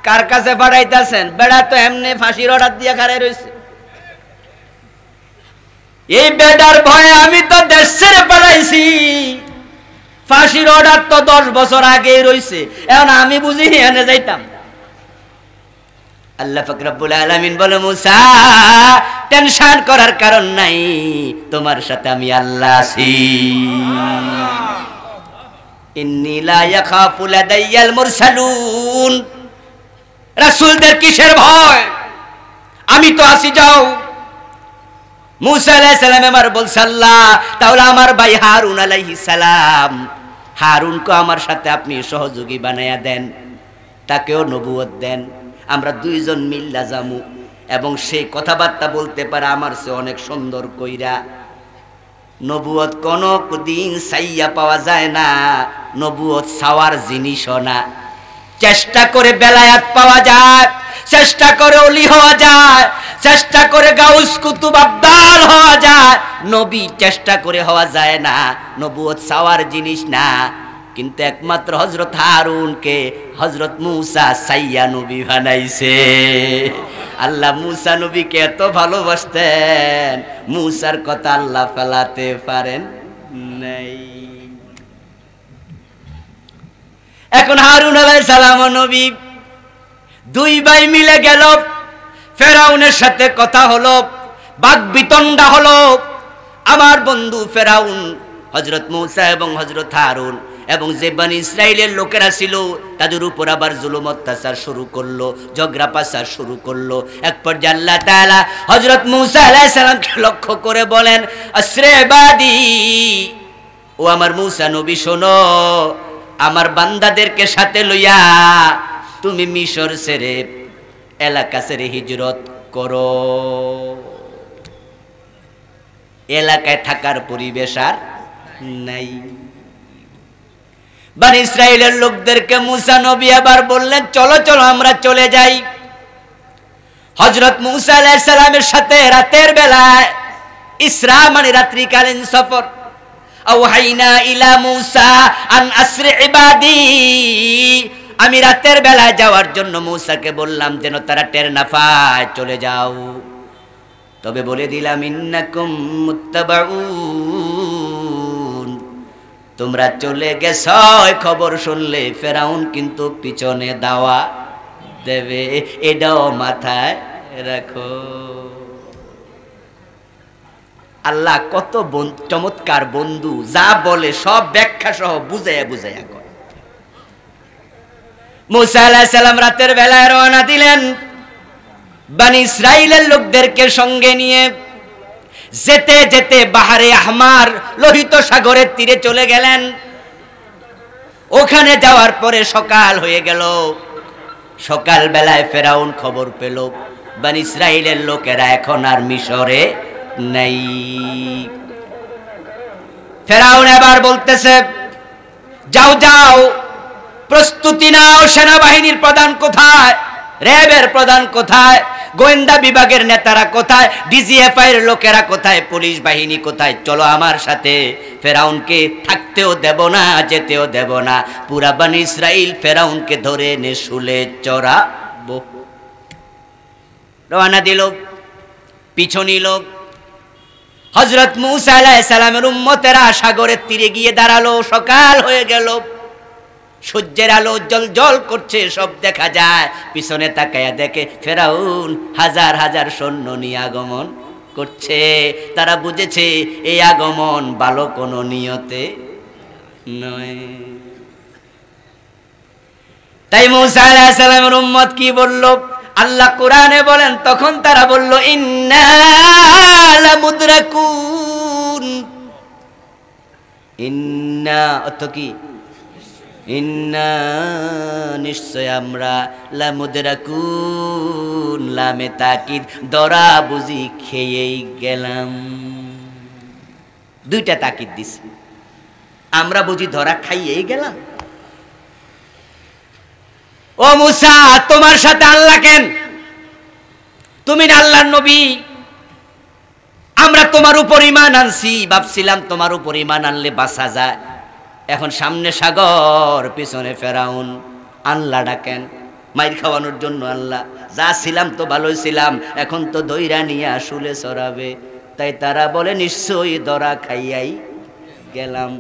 A: কার কাছে পাঠাইতাছেন? বেড়া তো এমনি ফাঁসির অর্ডার দিয়ে খাড়াই রইছে, এই বেড়ার ভয়ে আমি তো দেশ ছেড়ে পালাইছি। ফাঁসির অর্ডার তো 10 বছর আগেই রইছে, এখন আমি বুঝি এনে যাইতাম। আল্লাহ পাক রব্বুল আলামিন বলে, মূসা টেনশন করার কারণ নাই, তোমার সাথে আমি আল্লাহ আছি। ইন্নী লা ইয়াখাফু লাদাইয়াল মুরসালুন, রাসূলদের কিসের ভয়, আমি তো আছি, যাও। মূসা আলাইহিস সালাম আমার বলছে, আল্লাহ তাহলে আমার ভাই হারুন আলাইহিস সালাম, হারুনকে আমার সাথে আপনি সহযোগী বানায়া দেন, তাকেও নবুয়ত দেন, আমরা দুইজন মিল্লা যামু, এবং সেই কথাবার্তা বলতে পারে আমার সে অনেক সুন্দর কইরা। নবুয়ত কোনো দিন সাইয়া পাওয়া যায় না, নবুয়ত সাওয়ার জিনিসও না। চেষ্টা করে বেলায়াত পাওয়া যায়, চেষ্টা করে ওলি হওয়া যায়, চেষ্টা করে গাউস কুতুব আব্দাল হওয়া যায়, নবী চেষ্টা করে হওয়া যায় না। নবুয়ত সাওয়ার জিনিস না, কিন্তু একমাত্র হযরত হারুনকে হযরত মূসা সাইয়া নবী বানাইছে। আল্লাহ মূসা নবীকে এত ভালোবাসতেন, মূসার কথা আল্লাহ ফেলাতে পারেন নাই। এখন হারুন আলাইহিস সালাম নবী দুই ভাই মিলে গেল, ফেরাউনের সাথে কথা হলো, বাকবিতণ্ডা হলো। আমার বন্ধু ফেরাউন হযরত মূসা এবং হযরত হারুন এবং যে বনি ইসরাইলের লোকেরা ছিল তাদের উপর আবার জুলুম অত্যাচার শুরু করলো, ঝগড়া পাচার শুরু করলো। এক পর্যায়ে আল্লাহ তাআলা হযরত মূসা আলাইহিস সালামকে লক্ষ্য করে বলেন, আসরে বাদি, ও আমার মূসা নবী শোনো, আমার বান্দাদেরকে সাথে লইয়া তুমি মিশর ছেড়ে এলাকা ছেড়ে হিজরত করো। এলাকায় থাকার পরিবেশ আর নাই। বনি ইসরাইলের লোকদেরকে মূসা নবী আবার বললেন, চলো চলো আমরা চলে যাই। হযরত মূসা আলাইহিস সালামের সাথে রাতের বেলায়, ইসরা মানে রাত্রিকালীন সফর, আওহাইনা ইলা মূসা আন আসরি ইবাদি আমি রাতের বেলায় যাওয়ার জন্য মূসাকে বললাম যেন তারা টের না পায়, চলে যাও। তবে বলে দিলাম ইন্নাকুম মুত্তাবাউন, তোমরা চলে গেছ, খবর শুনলে ফেরাউন কিন্তু পিছনে দাওয়া দেবে, এটাও মাথায় রাখো। আল্লাহ কত চমৎকার বন্ধু, যা বলে সব ব্যাখ্যা সহ বুঝাইয়া বুঝাইয়া কয়। মূসা আলাইহিস সালাম রাতের বেলায় রওনা দিলেন বনি ইসরাইলের লোকদেরকে সঙ্গে নিয়ে। যেতে যেতে বাহারে আহমার লোহিত সাগরের তীরে চলে গেলেন। ওখানে যাওয়ার পরে সকাল হয়ে গেল। সকাল বেলায় ফেরাউন খবর পেল বনি ইসরাইলের লোকেরা এখন আর মিশরে নাই। ফেরাউন এবার বলতেছে, যাও যাও, প্রস্তুতি নাও, সেনাবাহিনীর প্রধান কোথায়, র্যাবের প্রধান কোথায়, গোয়েন্দা বিভাগের নেতারা কোথায়, ডিজিএফআই এর লোকেরা কোথায়, পুলিশ বাহিনী কোথায়, চলো আমার সাথে। ফেরাউনকে থাকতেও দেব না, যেতেও দেব না, পুরা বনি ইসরাইল ফেরাউনকে ধরে এনে শুলে চড়াবো। রওনা দিল, পিছু নিল। হযরত মূসা আলাইহিস সালামের উম্মতেরা সাগরের তীরে গিয়ে দাঁড়ালো। সকাল হয়ে গেল, সূর্যের আলো জ্বলজ্বল করছে, সব দেখা যায়। পিছনে তাকায়া দেখে ফেরাউন হাজার হাজার সৈন্য নিয়ে আগমন করছে। তারা বুঝেছে এই আগমন ভালো কোনো নিয়তে নয়। তাই মূসা আলাইহিস সালামের উম্মত কি বলল? আল্লাহ কোরআনে বলেন, তখন তারা বলল ইন্না লামুদরাকুন। ইন্না অর্থ কি? ইন্না নিশ্চয় আমরা, লামুদরাকুন লামে তাকিদ, ধরা বুঝি খেয়েই গেলাম। দুইটা তাকিদ দিছে, আমরা বুঝি ধরা খাইয়েই গেলাম। ও মূসা, তোমার সাথে আল্লাহ কেন? তুমি না আল্লাহর নবী। আমরা তোমার উপর ঈমান আনছি, ভাবছিলাম তোমার উপর ঈমান আনলে বাঁচা যায়। এখন সামনে সাগর, পিছনে ফেরাউন, আল্লাহ ডাকেন মাইর খাওয়ানোর জন্য। আল্লাহ, যা ছিলাম তো ভালোই ছিলাম, এখন তো দইরা নিয়ে আসলে চড়াবে। তাই তারা বলে নিশ্চয়ই ধরা খাইয়াই গেলাম।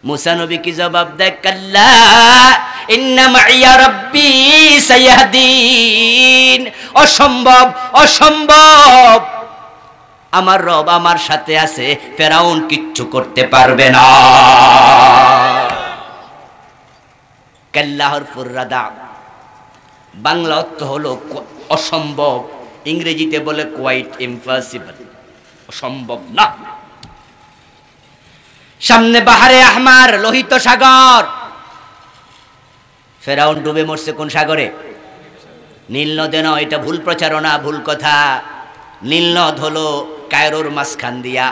A: মূসা নবী কি জবাব দেয়? কাল্লা ইন্না মাইয়া রাব্বি সায়াহদিন। অসম্ভব, অসম্ভব, আমার রব আমার সাথে আছে, ফেরাউন কিচ্ছু করতে পারবে না। কাল্লা হরফুর রাদা, বাংলা অর্থ হলো অসম্ভব, ইংরেজিতে বলে কোয়াইট ইম্পসিবল, অসম্ভব না। সামনে বাহারে আহমার, লোহিত সাগর। ফেরাউন ডুবে মরছে কোন সাগরে? নীল নদে নয়, এটা ভুল প্রচারণা, ভুল কথা। নীল নদ হলো কায়রোর মাঝখান দিয়া।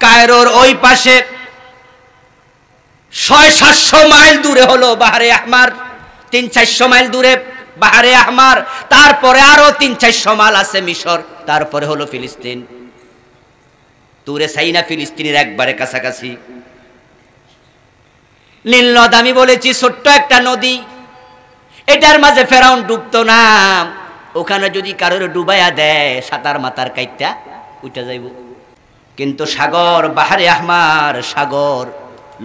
A: কায়রোর ওই পাশে 600-700 মাইল দূরে হলো বাহারে আহমার, 300-400 মাইল দূরে বাহারে আহমার। তারপরে আরো 300-400 মাইল আছে মিশর, তারপরে হলো ফিলিস্তিন। দূরে সাইনা ফিলিস্তিনের একবারে কাছাকাছি। নীল নদ আমি বলেছি ছোট্ট একটা নদী, এটার মাঝে ফেরাউন ডুবতো না। ওখানে যদি কারোর ডুবাইয়া দেয়, সাঁতার মাতার কাইটা উঠে যাইব। কিন্তু সাগর, বাহারে আহমার সাগর,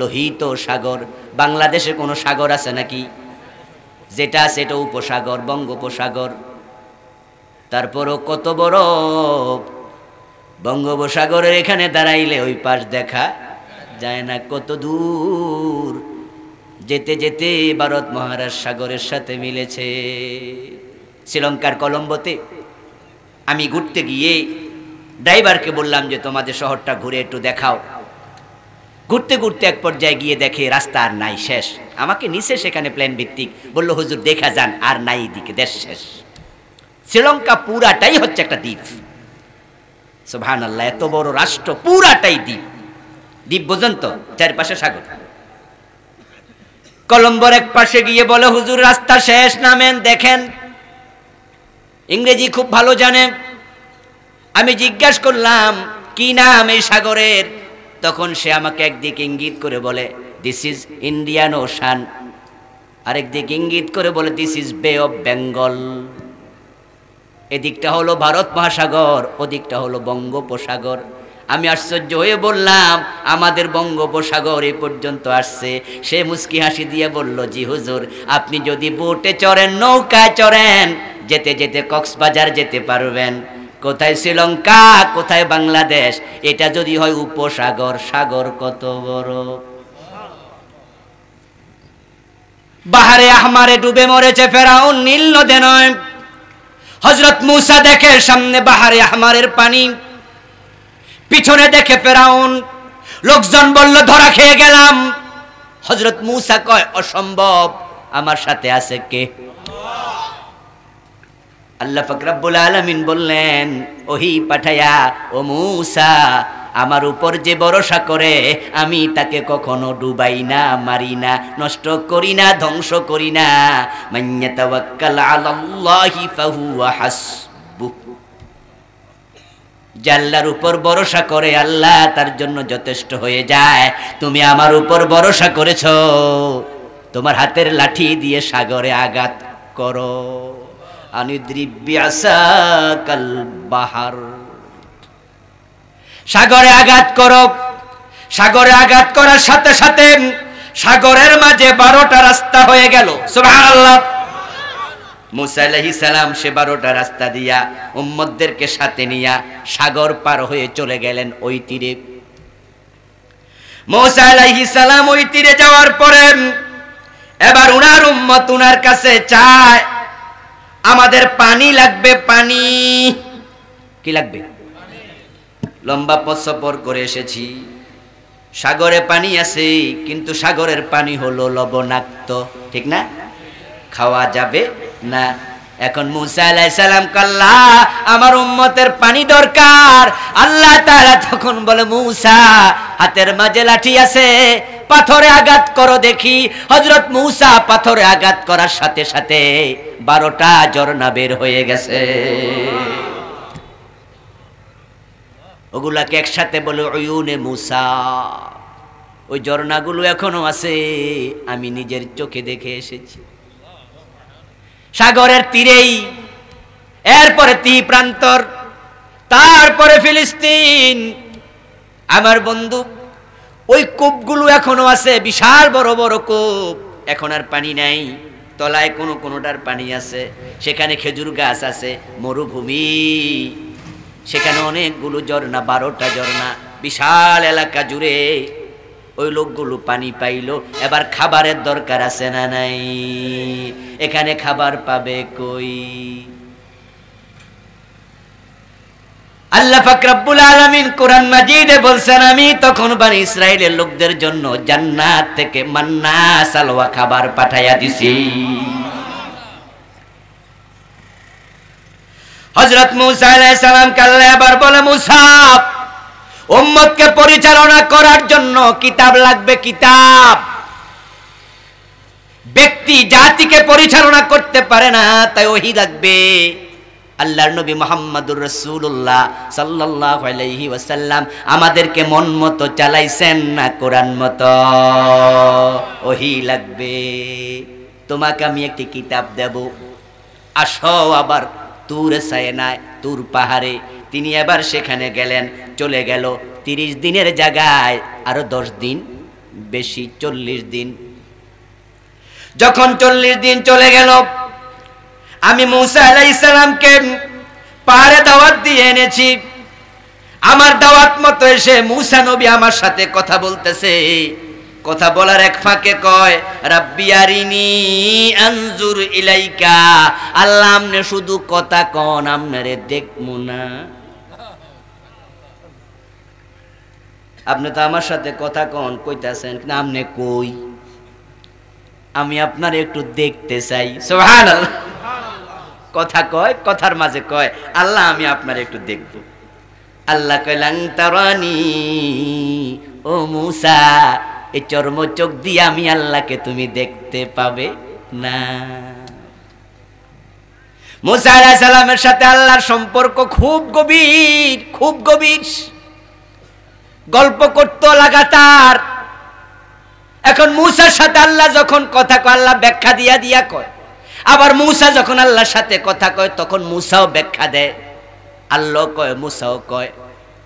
A: লোহিত সাগর। বাংলাদেশে কোনো সাগর আছে নাকি? যেটা আছে এটা উপসাগর, বঙ্গোপসাগর। তারপরও কত বড়, বঙ্গোপসাগরের এখানে দাঁড়াইলে ওই পাশ দেখা যায় না, কত দূর। যেতে যেতে ভারত মহারাজ সাগরের সাথে মিলেছে। শ্রীলঙ্কার কলম্বোতে আমি ঘুরতে গিয়ে ড্রাইভারকে বললাম যে তোমাদের শহরটা ঘুরে একটু দেখাও। ঘুরতে ঘুরতে এক পর্যায়ে গিয়ে দেখে রাস্তা আর নাই, শেষ। আমাকে নিচে সেখানে প্ল্যান ভিত্তিক বলল, হুজুর দেখা যান, আর নাই দিকে, দেশ শেষ। শ্রীলঙ্কা পুরাটাই হচ্ছে একটা দ্বীপ। সুবহানাল্লাহ, এত বড় রাষ্ট্র, পুরাটাই দ্বীপ। দ্বীপ বোঝেন তো, চারপাশে সাগর। কলম্বোর এক পাশে গিয়ে বলে, হুজুর রাস্তা শেষ, নামেন দেখেন। ইংরেজি খুব ভালো জানে। আমি জিজ্ঞাসা করলাম কি নাম এই সাগরের, তখন সে আমাকে একদিকে ইঙ্গিত করে বলে দিস ইজ ইন্ডিয়ান ওশান, আরেক দিক ইঙ্গিত করে বলে দিস ইজ বে অফ বেঙ্গল। এদিকটা হলো ভারত মহাসাগর, ওদিকটা হলো বঙ্গোপসাগর। আমি আশ্চর্য হয়ে বললাম আমাদের বঙ্গোপসাগর এই পর্যন্ত আসছে। সে মুস্কি হাসি দিয়ে বলল, জি হুজুর, আপনি যদি বোটে চড়েন, নৌকায় চড়েন, যেতে যেতে কক্সবাজার যেতে পারবেন। কোথায় শ্রীলঙ্কা, কোথায় বাংলাদেশ, এটা যদি হয় উপসাগর, সাগর কত বড়। বাহারে আহমারে ডুবে মরেছে ফেরাউন, নীল নদে নয়। হযরত মূসা দেখে সামনে বাহারে আহমারের পানি, পিছনে দেখে ফেরাউন। লোকজন বলল ধরা খেয়ে গেলাম। হযরত মূসা কয় অসম্ভব, আমার সাথে আছে কে? আল্লাহ পাক রব্বুল আলামিন বললেন ওহী পাঠায়া, ও মূসা, আমার উপর যে ভরসা করে আমি তাকে কখনো ডুবাই না, মারি না, নষ্ট করি না, ধ্বংস করি না। মান ইয়াতাওয়াক্কাল আলাল্লাহি ফাহুয়া হাসবুহ, যে আল্লাহর উপর ভরসা করে আল্লাহ তার জন্য যথেষ্ট হয়ে যায়। তুমি আমার উপর ভরসা করেছো, তোমার হাতের লাঠি দিয়ে সাগরে আঘাত করো। আনিদ্রিব বিআসাকাল বাহার, সাগরে আঘাত করো। সাগরে আঘাত করার সাথে সাথে সাগরের মাঝে 12টা রাস্তা হয়ে গেল। সুবহানাল্লাহ। মূসা আলাইহিস সালাম সে 12টা রাস্তা দিয়া উম্মতদেরকে সাথে নিয়া সাগর পার হয়ে চলে গেলেন ওই তীরে। মূসা আলাইহিস সালাম ওই তীরে যাওয়ার পরে এবার উনার উম্মত উনার কাছে চায়, আমাদের পানি লাগবে, পানি। কি লাগবে? লম্বা পথ সফর করে এসেছি, সাগরে পানি আছে, কিন্তু সাগরের পানি হলো লবণাক্ত, ঠিক না? খাওয়া যাবে না। এখন মূসা আলাইহিস সালাম কাল্লা, আমার উম্মতের পানি দরকার। আল্লাহ তাআলা তখন বলে, মূসা, হাতের মাঝে লাঠি আছে, পাথরে আঘাত করো দেখি। হযরত মূসা পাথরে আঘাত করার সাথে সাথে 12টা ঝর্ণা বের হয়ে গেছে। ওগুলাকে একসাথে বলে উয়ুনে মূসা। ওই ঝর্ণাগুলো এখনো আছে, আমি নিজের চোখে দেখে এসেছি। সাগরের তীরেই, এরপরে প্রান্তর, তারপরে ফিলিস্তিন। আমার বন্ধু, ওই কূপগুলো এখনো আছে, বিশাল বড় বড় কূপ। এখন আর পানি নাই, তলায় কোনোটার পানি আছে। সেখানে খেজুর গাছ আছে, মরুভূমি, সেখানে অনেকগুলো ঝর্ণা, 12টা ঝর্ণা, বিশাল এলাকা জুড়ে। ওই লোকগুলো পানি পাইলো, এবার খাবারের দরকার আছে না নাই? এখানে খাবার পাবে কই? আল্লাহ পাক রব্বুল আলামিন কোরআন মাজিদে বলছেন, আমি তখন বনি ইসরাইলের লোকদের জন্য জান্নাত থেকে মান্না সালওয়া খাবার পাঠাইয়া দিছি। হযরত মূসা আলাইহিস সালাম কাল্লা এবার বলে, মূসা, উম্মতকে পরিচালনা করার জন্য কিতাব লাগবে, কিতাব। ব্যক্তি জাতিকে পরিচালনা করতে পারে না, তাই ওহী লাগবে। আল্লাহর নবী মুহাম্মদুর রাসূলুল্লাহ সাল্লাল্লাহু আলাইহি ওয়াসাল্লাম আমাদেরকে মন মতো চালাইছেন না, কোরআন মতো। ওহী লাগবে। তোমাকে আমি একটি কিতাব দেব, আসো আবার তুর সায়নায়, তুর পাহাড়ে। তিনি এবার সেখানে গেলেন, চলে গেল 30 দিনের জায়গায় আরো 10 দিন বেশি, 40 দিন। যখন 40 দিন চলে গেল, আমি মূসা আলাইহিস সালামকে পাহাড়ে দাওয়াত দিয়ে এনেছি। আমার দাওয়াত মতো এসে মূসা নবী আমার সাথে কথা বলতেছে। কথা বলার এক ফাঁকে কয়, রাব্বি আরিনি আনজুর ইলাইকা, আল্লাহ আমনে শুধু কথা কন, আমনে দেখমু না। আপনি তো আমার সাথে কথা কন কইতাছেন, কিন্তু আমনে কই? আমি আপনার একটু দেখতে চাই। সুবহানাল্লাহ। কথা কয়, কথার মাঝে কয়, আল্লাহ আমি আপনার একটু দেখব। আল্লাহ কইলাম, তারানি, ও মূসা, এই চর্ম চোখ দিয়ে আমি আল্লাহকে তুমি দেখতে পাবে না। মূসা আলাইহিস সালামের সাথে আল্লাহর সম্পর্ক খুব গভীর, খুব গভীর। গল্প করতো লাগাতার। এখন এখন মূসার সাথে আল্লাহ যখন কথা কয় আল্লাহ ব্যাখ্যা দিয়া দিয়া কয়, আবার মূসা যখন আল্লাহর সাথে কথা কয় তখন মূসাও ব্যাখ্যা দেয়, আল্লাহ কয় মূসাও কয়।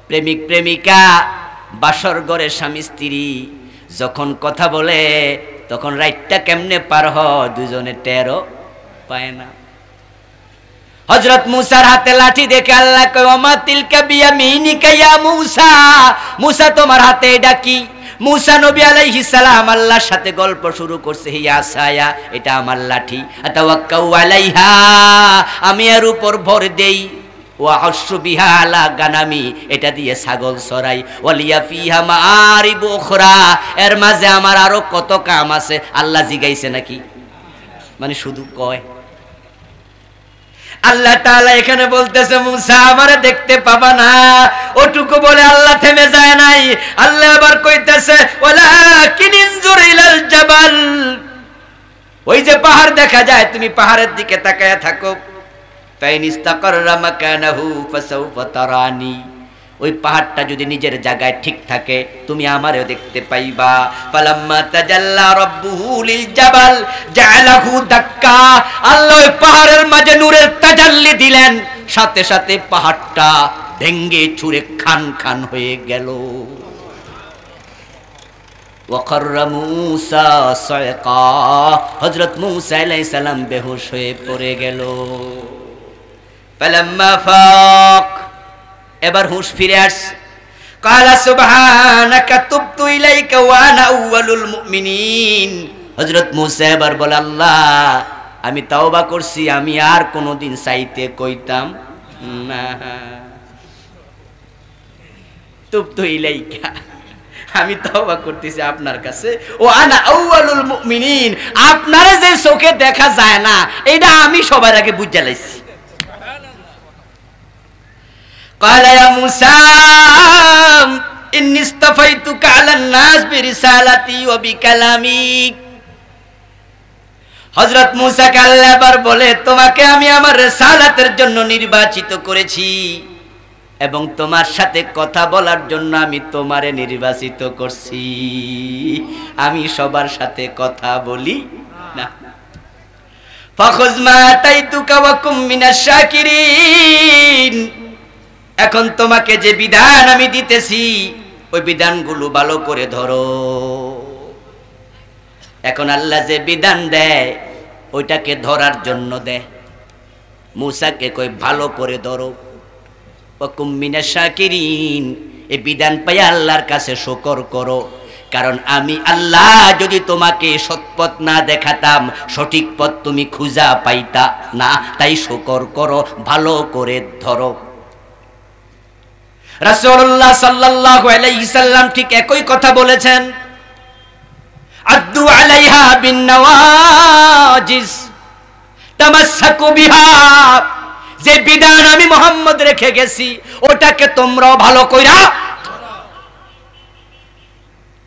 A: প্রেমিক প্রেমিকা বাসর ঘরে স্বামী স্ত্রী যখন কথা বলে তখন রাতটা কেমনে পার হয় দুজনে টেরও পায় না। হযরত মূসার হাতে লাঠি দেখে আল্লাহ কয় ওমা তিলকা বিয়ামিনিকা ইয়া মূসা, মূসা তোমার হাতে এটা কি? মূসা নবী আলাইহিস সালাম আল্লাহর সাথে গল্প শুরু করছে, হিয়া সায়া, এটা আমার লাঠি, আতাওয়াক্কাউ আলাইহা, আমি এর উপর ভর দেই, ওয়া আশরু বিহা আলা গানামি, এটা দিয়ে ছাগল চরাই, ওয়ালিয়া ফিহা মাআরিব উখরা, এর মাঝে আমার আরো কত কাম আছে। আল্লাহ জিগাইছে নাকি? মানে শুধু কয়। আল্লাহ তাআলা এখানে বলতেছে মূসা আমারে দেখতে পাবা না, ওটুকু বলে আল্লাহ থেমে যায় নাই। আল্লাহ আবার কইতেছে ওয়ালাকিন ইনজুর ইলাল জাবাল, ওই যে পাহাড় দেখা যায় তুমি পাহাড়ের দিকে তাকায়া থাকো, ফাইন ইস্তাকাররা মাকানাহু ফাসাউফা তারানি, ওই পাহাড়টা যদি নিজের জায়গায় ঠিক থাকে তুমি আমারেও দেখতে পাইবা। ফালাম্মা তাজাল্লা রাব্বুহু লিল জাবাল জাআলাহু দাক্কা, আল্লাহ ওই পাহাড়ের মাঝে নূরের তাজাল্লি দিলেন, সাথে সাথে পাহাড়টা ভেঙ্গে চুরে খান খান হয়ে গেল। ওয়াকাররা মূসা সায়কা, হযরত মূসা আলাইহিস সালাম বেহুশ হয়ে পড়ে গেল। ফালাম্মা ফাক, এবার হুঁশ ফিরে আসছে। কালা সুবহানাকা তুবতু ইলাইকা ওয়া আনা আউয়ালুল মুমিনিন, হযরত মূসা এবার বলে আল্লাহ আমি তওবা করছি, আমি আর কোনোদিন চাইতে কইতাম না। তুবতু ইলাইকা, আমি তওবা করতেছি আপনার কাছে, ও আনা আউয়ালুল মুমিনিন, আপনারে যে চোখে দেখা যায় না এটা আমি সবার আগে বুঝা লাইছি। قال يا موسى إني اصطفيتك على الناس برسالتي وبكلامي, হযরত মূসা কে আল্লাহ এবার বলে তোমাকে আমি আমার রিসালাতের জন্য নির্বাচিত করেছি এবং তোমার সাথে কথা বলার জন্য আমি তোমারে নির্বাচিত করছি। আমি সবার সাথে কথা বলি না। ফাখুয মা আতাইতুকা ওয়া কুম মিনাশ শাকিরিন, এখন তোমাকে যে বিধান আমি দিতেছি ওই বিধানগুলো ভালো করে ধরো। এখন আল্লাহ যে বিধান দেয় ওইটাকে ধরার জন্য দেয়। মূসাকে কই ভালো করে ধরো, ওয়াকুম মিনাশ শাকিরিন, এই বিধান পাই আল্লাহর কাছে শুকর করো, কারণ আমি আল্লাহ যদি তোমাকে সৎপথ না দেখাতাম সঠিক পথ তুমি খুঁজা পাইতা না, তাই শুকর করো, ভালো করে ধরো। রাসূলুল্লাহ সাল্লাল্লাহু আলাইহি সাল্লাম ঠিক একই কথা বলেছেন, আদ্দু আলাইহা বিন নওয়াজিস তামাসসাকু বিহা, যে বিধান আমি মুহাম্মদ রেখে গেছি ওটাকে তোমরাও ভালো কইরা।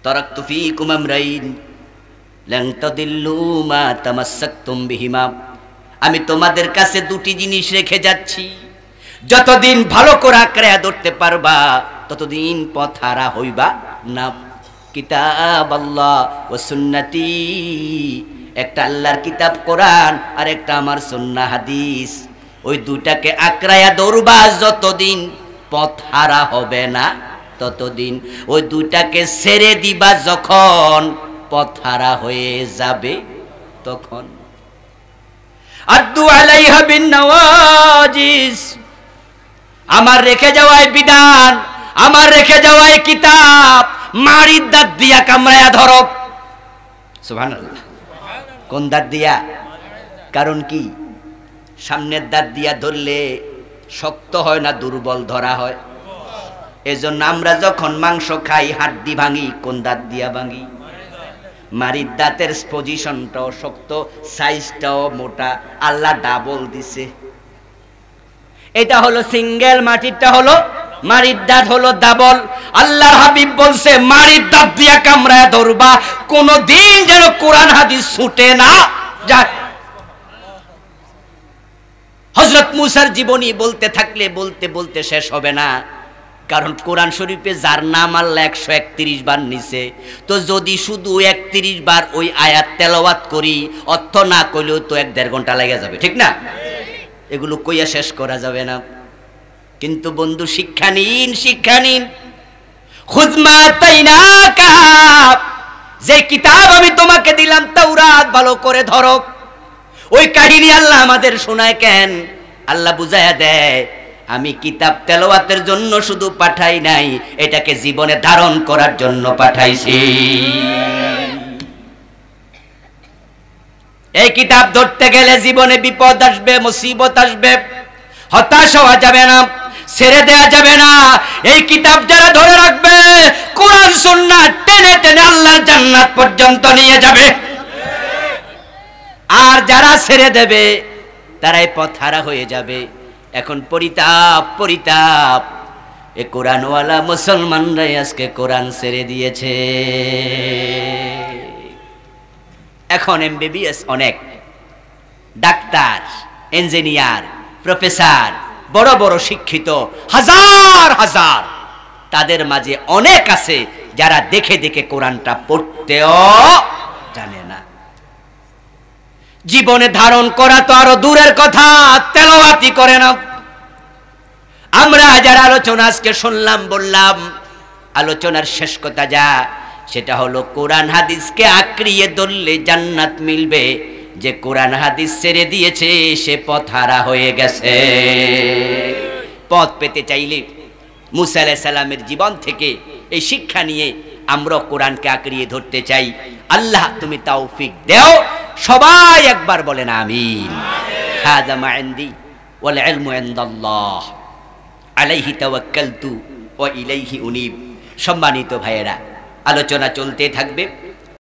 A: তারাকতু ফীকুম আমরাইন লান তাদিল্লু মা তামাসসাকতুম বিহিমা, আমি তোমাদের কাছে দুটি জিনিস রেখে যাচ্ছি, যতদিন ভালো করে আঁকড়ে ধরতে পারবা ততদিন পথ হারা হইবা না। কিতাব আল্লাহ ও সুন্নতি, একটা আল্লাহর কিতাব কোরআন আর একটা আমার সুন্নাহ হাদিস, ওই দুটাকে আঁকড়ায়া দৌড়বা যতদিন পথ হারা হবে না ততদিন। ওই দুটাকে ছেড়ে দিবা যখন পথ হারা হয়ে যাবে তখন। আদ্দু আলাইহা বিন নওয়াজিস, আমার রেখে যাওয়াই বিধান, আমার রেখে যাওয়াই কিতাব মারির দাঁত দিয়া কামড়ায়া ধরো। সুবহানাল্লাহ। কোন দাঁত দিয়া? কারণ কি সামনের দাঁত দিয়া ধরলে শক্ত হয় না দুর্বল ধরা হয়, এজন্য আমরা যখন মাংস খাই হাড্ডি ভাঙি কোন দাঁত দিয়া ভাঙি? মারির দাঁতের পজিশনটাও শক্ত, সাইজটাও মোটা, আল্লাহ ডাবল দিছে। এটা হলো সিঙ্গেল, মাটিরটা হলো মারির দাঁত হলো ডাবল। আল্লাহর হাবিব বলছে মারির দাঁত দিয়া কামড়ায়া ধরবা, কোনদিন যেন কোরআন হাদিস ছুটে না যায়। হযরত মূসার জীবনী বলতে থাকলে বলতে বলতে শেষ হবে না। কারণ কোরআন শরীফে যার নাম আল্লাহ 131 বার নিছে, তো যদি শুধু 31 বার ওই আয়াত তেলাওয়াত করি, অর্থ না কইলেও তো 1-1.5 ঘন্টা লেগে যাবে, ঠিক না? এগুলো কইয়া শেষ করা যাবে না। কিন্তু বন্ধু শিক্ষা নিন। খুজমা তাইনাকা, যে কিতাব আমি তোমাকে দিলাম তাওরাত, ভালো করে ধরো। ওই কাহিনী আল্লাহ আমাদের শোনায় কেন? আল্লাহ বুঝায়া দেয়, আমি কিতাব তেলাওয়াতের জন্য শুধু পাঠাই নাই, এটাকে জীবনে ধারণ করার জন্য পাঠাইছি। এই কিতাব ধরতে গেলে জীবনে বিপদ আসবে, মুসিবত আসবে, হতাশ হওয়া যাবে না, ছেড়ে দেয়া যাবে না। এই কিতাব যারা ধরে রাখবে, কোরআন সুন্নাহ টেনে টেনে আল্লাহর জান্নাত পর্যন্ত নিয়ে যাবে। আর যারা ছেড়ে দেবে তারাই পথহারা হয়ে যাবে। এখন পরিতাপ, এ কোরআনওয়ালা মুসলমানরাই আজকে কোরআন ছেড়ে দিয়েছে। এখন এমবিবিএস অনেক, ডাক্তার, ইঞ্জিনিয়ার, প্রফেসর, বড় বড় শিক্ষিত হাজার, তাদের মাঝে অনেক আছে যারা দেখে দেখে কোরআনটা পড়তেও জানে না। জীবনে ধারণ করা তো আরো দূরের কথা, তেলাওয়াতই করে না। আমরা যারা আলোচনা আজকে শুনলাম, বললাম, আলোচনার শেষ কথা সেটা হলো কোরআন হাদিসকে আঁকড়িয়ে ধরলে জান্নাত মিলবে। যে কোরআন হাদিস ছেড়ে দিয়েছে সে পথহারা হয়ে গেছে। পথ পেতে চাইলে মুসা আলাইহিস সালামের জীবন থেকে এই শিক্ষা নিয়ে আমরা কোরআনকে আঁকড়িয়ে ধরতে চাই। আল্লাহ তুমি তৌফিক দাও। সবাই একবার বলেন আমিন। হাযা মা ইনদি ওয়াল ইলমু ইনদাল্লাহ আলাইহি তাওয়াক্কালতু ওয়া ইলাইহি উনীব। সম্মানিত ভাইয়েরা, আলোচনা চলতে থাকবে।